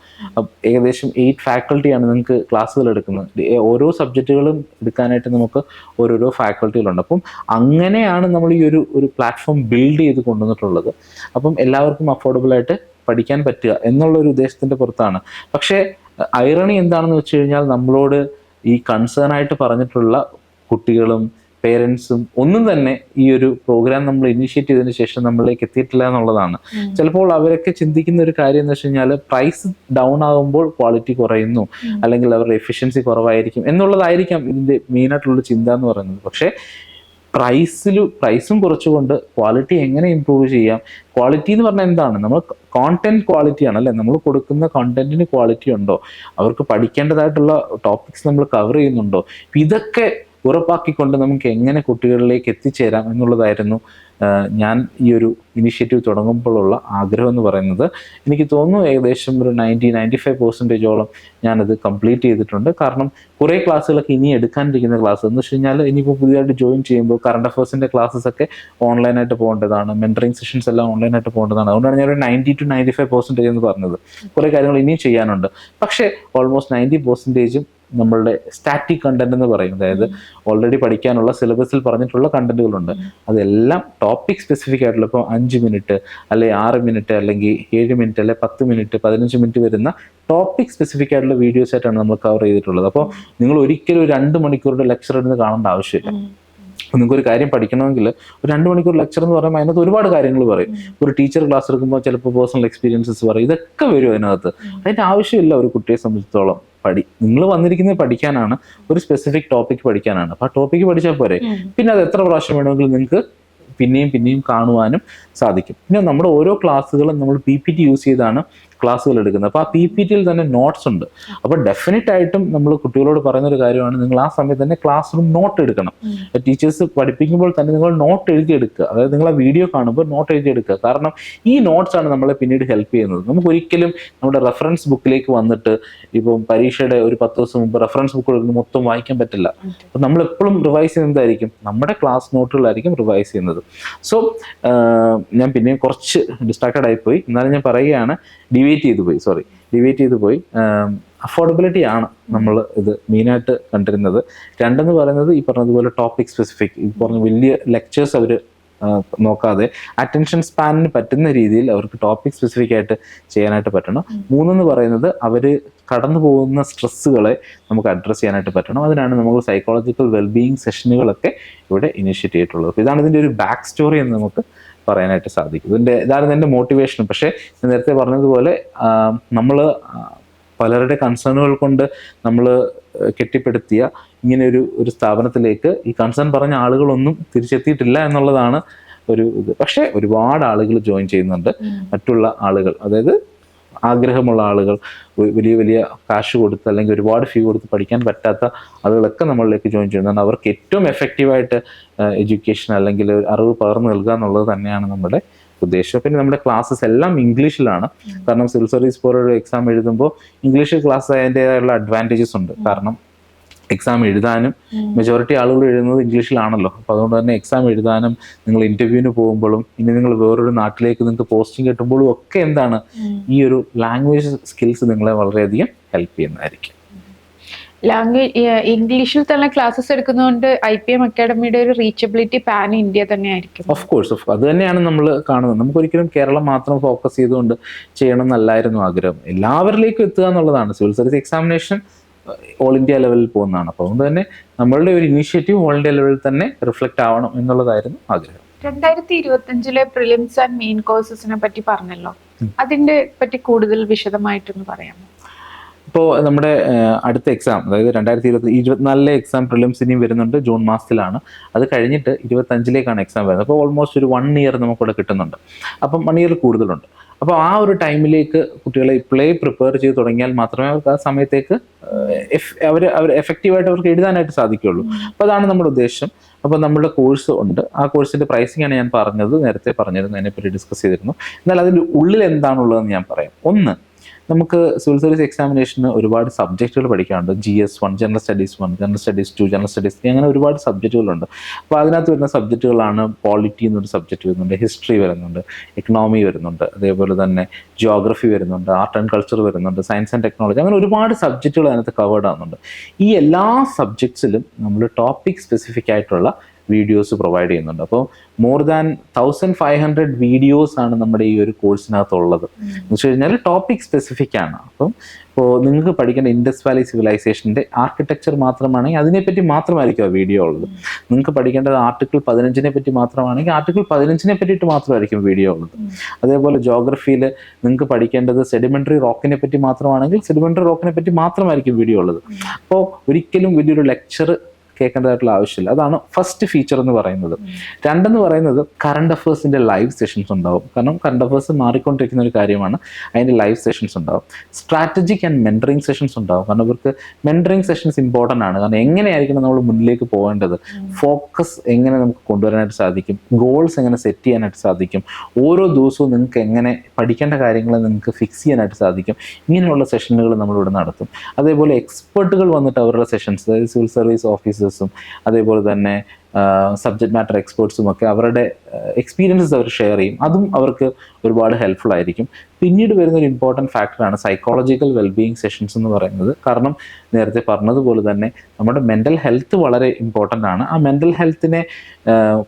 ഏകദേശം 8 ഫാക്കൽറ്റിയാണ് നിങ്ങൾക്ക് ക്ലാസ്സുകൾ എടുക്കുന്നത്. ഓരോ സബ്ജക്റ്റുകളും എടുക്കാനായിട്ട് നമുക്ക് ഓരോരോ ഫാക്കൽറ്റികളുണ്ട്. അപ്പം അങ്ങനെയാണ് നമ്മൾ ഈ ഒരു പ്ലാറ്റ്ഫോം ബിൽഡ് ചെയ്ത് കൊണ്ടുവന്നിട്ടുള്ളത്. അപ്പം എല്ലാവർക്കും അഫോർഡബിളായിട്ട് പഠിക്കാൻ പറ്റുക എന്നുള്ള ഒരു ഉദ്ദേശത്തിൻ്റെ പുറത്താണ്. പക്ഷേ ഐറണി എന്താണെന്ന് വെച്ച് കഴിഞ്ഞാൽ നമ്മളോട് ഈ കൺസേൺ ആയിട്ട് പറഞ്ഞിട്ടുള്ള കുട്ടികളും പേരൻസും ഒന്നും തന്നെ ഈ ഒരു പ്രോഗ്രാം നമ്മൾ ഇനിഷ്യേറ്റ് ചെയ്തതിന് ശേഷം നമ്മളിലേക്ക് എത്തിയിട്ടില്ല എന്നുള്ളതാണ്. ചിലപ്പോൾ അവരൊക്കെ ചിന്തിക്കുന്ന ഒരു കാര്യം എന്ന് വെച്ച് കഴിഞ്ഞാൽ പ്രൈസ് ഡൗൺ ആകുമ്പോൾ ക്വാളിറ്റി കുറയുന്നു, അല്ലെങ്കിൽ അവരുടെ എഫിഷ്യൻസി കുറവായിരിക്കും എന്നുള്ളതായിരിക്കാം ഇതിൻ്റെ മെയിനായിട്ടുള്ള ചിന്ത എന്ന് പറയുന്നത്. പക്ഷേ പ്രൈസും കുറച്ചുകൊണ്ട് ക്വാളിറ്റി എങ്ങനെ ഇമ്പ്രൂവ് ചെയ്യാം? ക്വാളിറ്റി എന്ന് പറഞ്ഞാൽ എന്താണ്? നമ്മൾ കോണ്ടന്റ് ക്വാളിറ്റിയാണ്, അല്ലേ? നമ്മൾ കൊടുക്കുന്ന കണ്ടന്റിന് ക്വാളിറ്റി ഉണ്ടോ? അവർക്ക് പഠിക്കേണ്ടതായിട്ടുള്ള ടോപ്പിക്സ് നമ്മൾ കവർ ചെയ്യുന്നുണ്ടോ? ഇതൊക്കെ ഉറപ്പാക്കിക്കൊണ്ട് നമുക്ക് എങ്ങനെ കുട്ടികളിലേക്ക് എത്തിച്ചേരാം എന്നുള്ളതായിരുന്നു ഞാൻ ഈ ഒരു ഇനിഷ്യേറ്റീവ് തുടങ്ങുമ്പോഴുള്ള ആഗ്രഹം എന്ന് പറയുന്നത്. എനിക്ക് തോന്നുന്നു ഏകദേശം ഒരു 90-95% ഞാനത് കംപ്ലീറ്റ് ചെയ്തിട്ടുണ്ട്. കാരണം കുറേ ക്ലാസ്സുകളൊക്കെ ഇനി എടുക്കാനിരിക്കുന്ന ക്ലാസ് എന്ന് വെച്ച് കഴിഞ്ഞാൽ ഇനിയിപ്പോൾ പുതിയതായിട്ട് ജോയിൻ ചെയ്യുമ്പോൾ കറണ്ട് അഫയേഴ്സിൻ്റെ ക്ലാസ്സസ് ഒക്കെ ഓൺലൈനായിട്ട് പോകേണ്ടതാണ്, മെൻറ്ററിങ് സെഷൻസ് എല്ലാം ഓൺലൈനായിട്ട് പോകേണ്ടതാണ്. അതുകൊണ്ടാണ് ഞാൻ ഒരു 90-95% എന്ന് പറഞ്ഞത്. കുറേ കാര്യങ്ങൾ ഇനിയും ചെയ്യാനുണ്ട്. പക്ഷേ ഓൾമോസ്റ്റ് 90% നമ്മളുടെ സ്റ്റാറ്റിക് കണ്ടന്റ് എന്ന് പറയും. അതായത് ഓൾറെഡി പഠിക്കാനുള്ള സിലബസിൽ പറഞ്ഞിട്ടുള്ള കണ്ടന്റുകളുണ്ട്. അതെല്ലാം ടോപ്പിക് സ്പെസിഫിക് ആയിട്ടുള്ള, ഇപ്പോൾ 5 മിനിറ്റ് അല്ലെ 6 മിനിറ്റ് അല്ലെങ്കിൽ 7 മിനിറ്റ് അല്ലെ 10 മിനിറ്റ് 15 മിനിറ്റ് വരുന്ന ടോപ്പിക് സ്പെസിഫിക് ആയിട്ടുള്ള വീഡിയോസ് ആയിട്ടാണ് നമ്മൾ കവർ ചെയ്തിട്ടുള്ളത്. അപ്പോൾ നിങ്ങൾ ഒരിക്കലും ഒരു 2 മണിക്കൂറുടെ ലെക്ചർ എടുത്ത് കാണേണ്ട ആവശ്യമില്ല. നിങ്ങൾക്ക് ഒരു കാര്യം പഠിക്കണമെങ്കിൽ ഒരു 2 മണിക്കൂർ ലെക്ചർ എന്ന് പറയുമ്പോൾ അതിനകത്ത് ഒരുപാട് കാര്യങ്ങൾ പറയും. ഒരു ടീച്ചർ ക്ലാസ് എടുക്കുമ്പോൾ ചിലപ്പോൾ പേഴ്സണൽ എക്സ്പീരിയൻസസ് പറയും, ഇതൊക്കെ വരും അതിനകത്ത്. അതിൻ്റെ ആവശ്യമില്ല ഒരു കുട്ടിയെ സംബന്ധിച്ചിടത്തോളം നിങ്ങൾ വന്നിരിക്കുന്നത് പഠിക്കാനാണ്, ഒരു സ്പെസിഫിക് ടോപ്പിക് പഠിക്കാനാണ്. അപ്പോൾ ആ ടോപ്പിക്ക് പഠിച്ചാൽ പോരെ, പിന്നെ അത് എത്ര പ്രാവശ്യം വേണമെങ്കിലും നിങ്ങൾക്ക് പിന്നെയും കാണുവാനും സാധിക്കും. പിന്നെ നമ്മുടെ ഓരോ ക്ലാസ്സുകളും നമ്മൾ PPT യൂസ് ചെയ്താണ് ക്ലാസ്സുകൾ എടുക്കുന്നത്. അപ്പോൾ ആ PPTയിൽ തന്നെ നോട്ട്സ് ഉണ്ട്. അപ്പോൾ ഡെഫിനറ്റ് ആയിട്ടും നമ്മൾ കുട്ടികളോട് പറയുന്ന ഒരു കാര്യമാണ്, നിങ്ങൾ ആ സമയത്ത് തന്നെ ക്ലാസ് റൂം നോട്ട് എടുക്കണം. ടീച്ചേഴ്സ് പഠിപ്പിക്കുമ്പോൾ തന്നെ നിങ്ങൾ നോട്ട് എഴുതിയെടുക്കുക. അതായത് നിങ്ങൾ ആ വീഡിയോ കാണുമ്പോൾ നോട്ട് എഴുതിയെടുക്കുക. കാരണം ഈ നോട്ട്സ് ആണ് നമ്മളെ പിന്നീട് ഹെൽപ്പ് ചെയ്യുന്നത്. നമുക്ക് ഒരിക്കലും നമ്മുടെ റെഫറൻസ് ബുക്കിലേക്ക് വന്നിട്ട് ഇപ്പം പരീക്ഷയുടെ ഒരു 10 ദിവസം മുമ്പ് റെഫറൻസ് ബുക്കുകൾ മൊത്തം വായിക്കാൻ പറ്റില്ല. അപ്പം നമ്മൾ എപ്പോഴും റിവൈസ് ചെയ്യുന്നതായിരിക്കും നമ്മുടെ ക്ലാസ് നോട്ടുകളായിരിക്കും റിവൈസ് ചെയ്യുന്നത്. സോ ഞാൻ പിന്നെയും കുറച്ച് ഡിസ്ട്രാക്റ്റഡ് ആയിപ്പോയി, എന്നാലും ഞാൻ പറയുകയാണ്, ഡിവേറ്റ് ചെയ്തു പോയി. അഫോർഡബിലിറ്റി ആണ് നമ്മൾ ഇത് മെയിനായിട്ട് കണ്ടിരുന്നത്. രണ്ടെന്ന് പറയുന്നത് ഈ പറഞ്ഞതുപോലെ ടോപ്പിക് സ്പെസിഫിക്, ഈ പറഞ്ഞ വലിയ ലെക്ചേഴ്സ് അവർ നോക്കാതെ അറ്റൻഷൻ സ്പാനിന് പറ്റുന്ന രീതിയിൽ അവർക്ക് ടോപ്പിക് സ്പെസിഫിക് ആയിട്ട് ചെയ്യാനായിട്ട് പറ്റണം. മൂന്നെന്ന് പറയുന്നത് അവർ കടന്നു പോകുന്ന സ്ട്രെസ്സുകളെ നമുക്ക് അഡ്രസ്സ് ചെയ്യാനായിട്ട് പറ്റണം. അതിനാണ് നമ്മൾ സൈക്കോളജിക്കൽ വെൽബീയിങ് സെഷനുകളൊക്കെ ഇവിടെ ഇനിഷ്യേറ്റ് ചെയ്തിട്ടുള്ളത്. അപ്പോൾ ഇതാണ് ഇതിൻ്റെ ഒരു ബാക്ക് സ്റ്റോറി എന്ന് നമുക്ക് പറയാനായിട്ട് സാധിക്കും. ഇതാണ് എൻ്റെ മോട്ടിവേഷൻ. പക്ഷേ ഞാൻ നേരത്തെ പറഞ്ഞതുപോലെ നമ്മൾ പലരുടെ കൺസേണുകൾ കൊണ്ട് നമ്മൾ കെട്ടിപ്പടുത്തിയ ഇങ്ങനെ ഒരു സ്ഥാപനത്തിലേക്ക് ഈ കൺസേൺ പറഞ്ഞ ആളുകളൊന്നും തിരിച്ചെത്തിയിട്ടില്ല എന്നുള്ളതാണ് ഒരു ഇത്. പക്ഷേ ഒരുപാട് ആളുകൾ ജോയിൻ ചെയ്യുന്നുണ്ട്. മറ്റുള്ള ആളുകൾ, അതായത് ആഗ്രഹമുള്ള ആളുകൾ, വലിയ വലിയ കാശ് കൊടുത്ത് അല്ലെങ്കിൽ ഒരുപാട് ഫീ കൊടുത്ത് പഠിക്കാൻ പറ്റാത്ത ആളുകളൊക്കെ നമ്മളിലേക്ക് ജോയിൻ ചെയ്യുന്നുണ്ട്. അവർക്ക് ഏറ്റവും എഫക്റ്റീവായിട്ട് എഡ്യൂക്കേഷൻ അല്ലെങ്കിൽ അറിവ് പകർന്നു നൽകുക എന്നുള്ളത് തന്നെയാണ് നമ്മുടെ ഉദ്ദേശം. പിന്നെ നമ്മുടെ ക്ലാസ്സസ് എല്ലാം ഇംഗ്ലീഷിലാണ്. കാരണം സിവിൽ സർവീസ് പോലൊരു എക്സാം എഴുതുമ്പോൾ ഇംഗ്ലീഷ് ക്ലാസ് അതിൻ്റെതായുള്ള അഡ്വാൻറ്റേജസ് ഉണ്ട്. കാരണം എക്സാം എഴുതാനും മെജോറിറ്റി ആളുകൾ എഴുതുന്നത് ഇംഗ്ലീഷിലാണല്ലോ. അപ്പോൾ അതുകൊണ്ട് തന്നെ എക്സാം എഴുതാനും നിങ്ങൾ ഇൻ്റർവ്യൂവിന് പോകുമ്പോഴും ഇനി നിങ്ങൾ വേറൊരു നാട്ടിലേക്ക് നിങ്ങൾക്ക് പോസ്റ്റിംഗ് കിട്ടുമ്പോഴും ഒക്കെ എന്താണ് ഈ ഒരു ലാംഗ്വേജ് സ്കിൽസ് നിങ്ങളെ വളരെയധികം ഹെൽപ്പ് ചെയ്യുന്നതായിരിക്കും. ഇംഗ്ലീഷിൽ തന്നെ ക്ലാസ്സസ് എടുക്കുന്നതുകൊണ്ട് IPM അക്കാഡമിയുടെ ഒരു റീച്ചബിലിറ്റി പാൻ ഇന്ത്യ തന്നെ ആയിരിക്കും. ഓഫ് കോഴ്സ് അത് തന്നെയാണ് നമ്മൾ കാണുന്നത്. നമുക്കൊരിക്കലും കേരളം മാത്രം ഫോക്കസ് ചെയ്തുകൊണ്ട് ചെയ്യണം എന്നല്ലായിരുന്നു ആഗ്രഹം. എല്ലാവരിലേക്കും എത്തുക എന്നുള്ളതാണ്. Civil service examination all India ലെവലിൽ പോകുന്നതാണ്. അപ്പോൾ അതുകൊണ്ട് തന്നെ നമ്മളുടെ ഒരു ഇനീഷ്യേറ്റീവ് ഓൾ ഇന്ത്യ ലെവലിൽ തന്നെ റിഫ്ലക്റ്റ് ആവണം എന്നുള്ളതായിരുന്നു ആഗ്രഹം. 2025 പ്രിലിംസ് ആൻഡ് മെയിൻ കോഴ്സസിനെ പറ്റി പറഞ്ഞല്ലോ, അതിന്റെ പറ്റി കൂടുതൽ വിശദമായിട്ടൊന്ന് പറയാമോ? ഇപ്പോൾ നമ്മുടെ അടുത്ത എക്സാം, അതായത് 2024 എക്സാം പ്രിലിംസ് ഇനിയും വരുന്നുണ്ട്. ജൂൺ മാസത്തിലാണ്. അത് കഴിഞ്ഞിട്ട് 2025 എക്സാം വരുന്നത്. അപ്പോൾ ഓൾമോസ്റ്റ് ഒരു 1 ഇയർ നമുക്കിവിടെ കിട്ടുന്നുണ്ട്. അപ്പം 1 ഇയർ കൂടുതലുണ്ട്. അപ്പോൾ ആ ഒരു ടൈമിലേക്ക് കുട്ടികളെ ഇപ്പോഴേ പ്രിപ്പയർ ചെയ്ത് തുടങ്ങിയാൽ മാത്രമേ അവർക്ക് ആ സമയത്തേക്ക് അവർ എഫക്റ്റീവായിട്ട് അവർക്ക് എഴുതാനായിട്ട് സാധിക്കുകയുള്ളൂ. അപ്പോൾ അതാണ് നമ്മുടെ ഉദ്ദേശം. അപ്പോൾ നമ്മുടെ കോഴ്സ് ഉണ്ട്. ആ കോഴ്സിൻ്റെ പ്രൈസിംഗ് ആണ് ഞാൻ പറഞ്ഞത്, നേരത്തെ പറഞ്ഞിരുന്നു, അതിനെപ്പറ്റി ഡിസ്കസ് ചെയ്തിരുന്നു. എന്നാൽ അതിൻ്റെ ഉള്ളിൽ എന്താണുള്ളതെന്ന് ഞാൻ പറയാം. ഒന്ന്, നമുക്ക് സിവിൽ സർവീസ് എക്സാമിനേഷന് ഒരുപാട് സബ്ജക്റ്റുകൾ പഠിക്കാനുണ്ട്. GS 1, general studies 1, general studies 2, general studies 3, അങ്ങനെ ഒരുപാട് സബ്ജക്റ്റുകളുണ്ട്. അപ്പോൾ അതിനകത്ത് വരുന്ന സബ്ജക്റ്റുകളാണ് പോളിറ്റി എന്നൊരു സബ്ജക്റ്റ് വരുന്നുണ്ട്, ഹിസ്റ്ററി വരുന്നുണ്ട്, എക്കണോമി വരുന്നുണ്ട്, അതേപോലെ തന്നെ ജിയോഗ്രഫി വരുന്നുണ്ട്, ആർട്ട് ആൻഡ് കൾച്ചർ വരുന്നുണ്ട്, സയൻസ് ആൻഡ് ടെക്നോളജി, അങ്ങനെ ഒരുപാട് സബ്ജക്റ്റുകൾ അതിനകത്ത് കവേർഡ് ആകുന്നുണ്ട്. ഈ എല്ലാ സബ്ജക്ട്സിലും നമ്മൾ ടോപ്പിക് സ്പെസിഫിക് ആയിട്ടുള്ള വീഡിയോസ് പ്രൊവൈഡ് ചെയ്യുന്നുണ്ട്. അപ്പോൾ മോർ ദാൻ 1500 വീഡിയോസ് ആണ് നമ്മുടെ ഈ ഒരു കോഴ്സിനകത്തുള്ളത്. എന്ന് വെച്ച് കഴിഞ്ഞാൽ ടോപ്പിക് സ്പെസിഫിക് ആണ്. അപ്പം ഇപ്പോൾ നിങ്ങൾക്ക് പഠിക്കേണ്ട ഇൻഡസ് വാലി സിവിലൈസേഷൻ്റെ ആർക്കിടെക്ചർ മാത്രമാണെങ്കിൽ അതിനെപ്പറ്റി മാത്രമായിരിക്കും ആ വീഡിയോ ഉള്ളത്. നിങ്ങൾക്ക് പഠിക്കേണ്ടത് ആർട്ടിക്കിൾ 15 പറ്റി മാത്രമാണെങ്കിൽ ആർട്ടിക്കിൾ 15 പറ്റിയിട്ട് മാത്രമായിരിക്കും വീഡിയോ ഉള്ളത്. അതേപോലെ ജോഗ്രഫിയിൽ നിങ്ങൾക്ക് പഠിക്കേണ്ടത് സെഡിമെൻ്ററി റോക്കിനെ പറ്റി മാത്രമാണെങ്കിൽ സെഡിമെൻ്ററി റോക്കിനെ പറ്റി മാത്രമായിരിക്കും വീഡിയോ ഉള്ളത്. അപ്പോൾ ഒരിക്കലും വലിയൊരു ലെക്ചർ കേൾക്കേണ്ടതായിട്ടുള്ള ആവശ്യമില്ല. അതാണ് ഫസ്റ്റ് ഫീച്ചർ എന്ന് പറയുന്നത്. രണ്ടെന്ന് പറയുന്നത് കറണ്ട് അഫേഴ്സിൻ്റെ ലൈവ് സെഷൻസ് ഉണ്ടാവും. കാരണം കറണ്ട് അഫേഴ്സ് മാറിക്കൊണ്ടിരിക്കുന്ന ഒരു കാര്യമാണ്. അതിൻ്റെ ലൈവ് സെഷൻസ് ഉണ്ടാവും. സ്ട്രാറ്റജിക് ആൻഡ് മെൻറ്ററിങ് സെഷൻസ് ഉണ്ടാവും. കാരണം ഇവർക്ക് മെൻറ്ററിങ് സെഷൻസ് ഇമ്പോർട്ടൻ്റ് ആണ്. കാരണം എങ്ങനെയായിരിക്കണം നമ്മൾ മുന്നിലേക്ക് പോകേണ്ടത്, ഫോക്കസ് എങ്ങനെ നമുക്ക് കൊണ്ടുവരാനായിട്ട് സാധിക്കും, ഗോൾസ് എങ്ങനെ സെറ്റ് ചെയ്യാനായിട്ട് സാധിക്കും, ഓരോ ദിവസവും നിങ്ങൾക്ക് എങ്ങനെ പഠിക്കേണ്ട കാര്യങ്ങൾ നിങ്ങൾക്ക് ഫിക്സ് ചെയ്യാനായിട്ട് സാധിക്കും, ഇങ്ങനെയുള്ള സെഷനുകൾ നമ്മളിവിടെ നടത്തും. അതേപോലെ എക്സ്പെർട്ടുകൾ വന്നിട്ട് അവരുടെ സെഷൻസ്, അതായത് സിവിൽ സർവീസ് ഓഫീസേഴ്സും അതേപോലെ തന്നെ സബ്ജക്ട് മാറ്റർ എക്സ്പേർട്സും ഒക്കെ അവരുടെ എക്സ്പീരിയൻസസ് അവർ ഷെയർ ചെയ്യും. അതും അവർക്ക് ഒരുപാട് ഹെൽപ്ഫുൾ ആയിരിക്കും. പിന്നീട് വരുന്നൊരു ഇമ്പോർട്ടൻറ്റ് ഫാക്ടറാണ് സൈക്കോളജിക്കൽ വെൽബീയിങ് സെഷൻസ് എന്ന് പറയുന്നത്. കാരണം നേരത്തെ പറഞ്ഞതുപോലെ തന്നെ നമ്മുടെ മെൻ്റൽ ഹെൽത്ത് വളരെ ഇമ്പോർട്ടൻ്റ് ആണ്. ആ മെൻ്റൽ ഹെൽത്തിനെ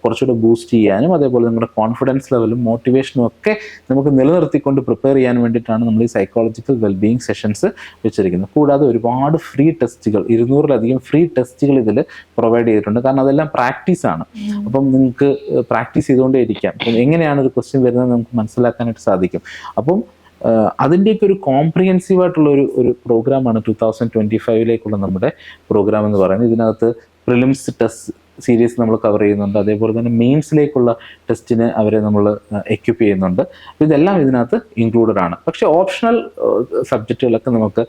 കുറച്ചുകൂടെ ബൂസ്റ്റ് ചെയ്യാനും അതേപോലെ നമ്മുടെ കോൺഫിഡൻസ് ലെവലും മോട്ടിവേഷനും ഒക്കെ നമുക്ക് നിലനിർത്തിക്കൊണ്ട് പ്രിപ്പയർ ചെയ്യാൻ വേണ്ടിയിട്ടാണ് നമ്മൾ ഈ സൈക്കോളജിക്കൽ വെൽബീയിങ് സെഷൻസ് വെച്ചിരിക്കുന്നത്. കൂടാതെ ഒരുപാട് ഫ്രീ ടെസ്റ്റുകൾ, 200-ലധികം ഫ്രീ ടെസ്റ്റുകൾ ഇതിൽ പ്രൊവൈഡ് ചെയ്തിട്ടുണ്ട്. കാരണം അതെല്ലാം പ്രാക്ടീസാണ്. അപ്പം നിങ്ങൾക്ക് പ്രാക്ടീസ് ചെയ്തുകൊണ്ടേ ഇരിക്കാം. അപ്പം എങ്ങനെയാണ് ഒരു ക്വസ്റ്റ്യൻ വരുന്നത് നമുക്ക് മനസ്സിലാക്കാനായിട്ട് സാധിക്കും. അപ്പം അതിൻ്റെയൊക്കെ ഒരു കോംപ്രിഹെൻസീവ് ആയിട്ടുള്ള ഒരു പ്രോഗ്രാമാണ് 2025 നമ്മുടെ പ്രോഗ്രാം എന്ന് പറയുന്നത്. ഇതിനകത്ത് പ്രിലിംസ് ടെസ്റ്റ് സീരീസ് നമ്മൾ കവർ ചെയ്യുന്നുണ്ട്, അതേപോലെ തന്നെ മെയിൻസിലേക്കുള്ള ടെസ്റ്റിന് അവരെ നമ്മൾ എക്യുപ്പ് ചെയ്യുന്നുണ്ട്. ഇതെല്ലാം ഇതിനകത്ത് ഇൻക്ലൂഡഡ് ആണ്. പക്ഷേ ഓപ്ഷണൽ സബ്ജക്റ്റുകളൊക്കെ നമുക്ക്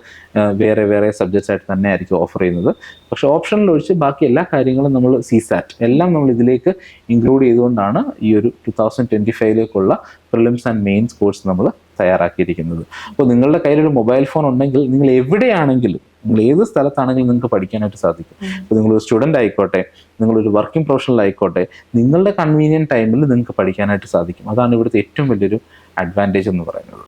വേറെ വേറെ സബ്ജക്ട്സ് ആയിട്ട് തന്നെ ആയിരിക്കും ഓഫർ ചെയ്യുന്നത്. പക്ഷേ ഓപ്ഷണൽ ഒഴിച്ച് ബാക്കി എല്ലാ കാര്യങ്ങളും നമ്മൾ CSAT എല്ലാം നമ്മൾ ഇതിലേക്ക് ഇൻക്ലൂഡ് ചെയ്തുകൊണ്ടാണ് ഈ ഒരു 2025 പ്രിലിംസ് ആൻഡ് മെയിൻസ് കോഴ്സ് നമ്മൾ തയ്യാറാക്കിയിരിക്കുന്നത്. അപ്പോൾ നിങ്ങളുടെ കയ്യിലൊരു മൊബൈൽ ഫോൺ ഉണ്ടെങ്കിൽ നിങ്ങൾ എവിടെയാണെങ്കിലും, നിങ്ങൾ ഏത് സ്ഥലത്താണെങ്കിലും നിങ്ങൾക്ക് പഠിക്കാനായിട്ട് സാധിക്കും. ഇപ്പോൾ നിങ്ങളൊരു സ്റ്റുഡൻ്റ് ആയിക്കോട്ടെ, നിങ്ങളൊരു വർക്കിംഗ് പ്രൊഫഷണൽ ആയിക്കോട്ടെ, നിങ്ങളുടെ കൺവീനിയൻറ്റ് ടൈമിൽ നിങ്ങൾക്ക് പഠിക്കാനായിട്ട് സാധിക്കും. അതാണ് ഇവിടുത്തെ ഏറ്റവും വലിയൊരു അഡ്വാൻറ്റേജ് എന്ന് പറയുന്നത്.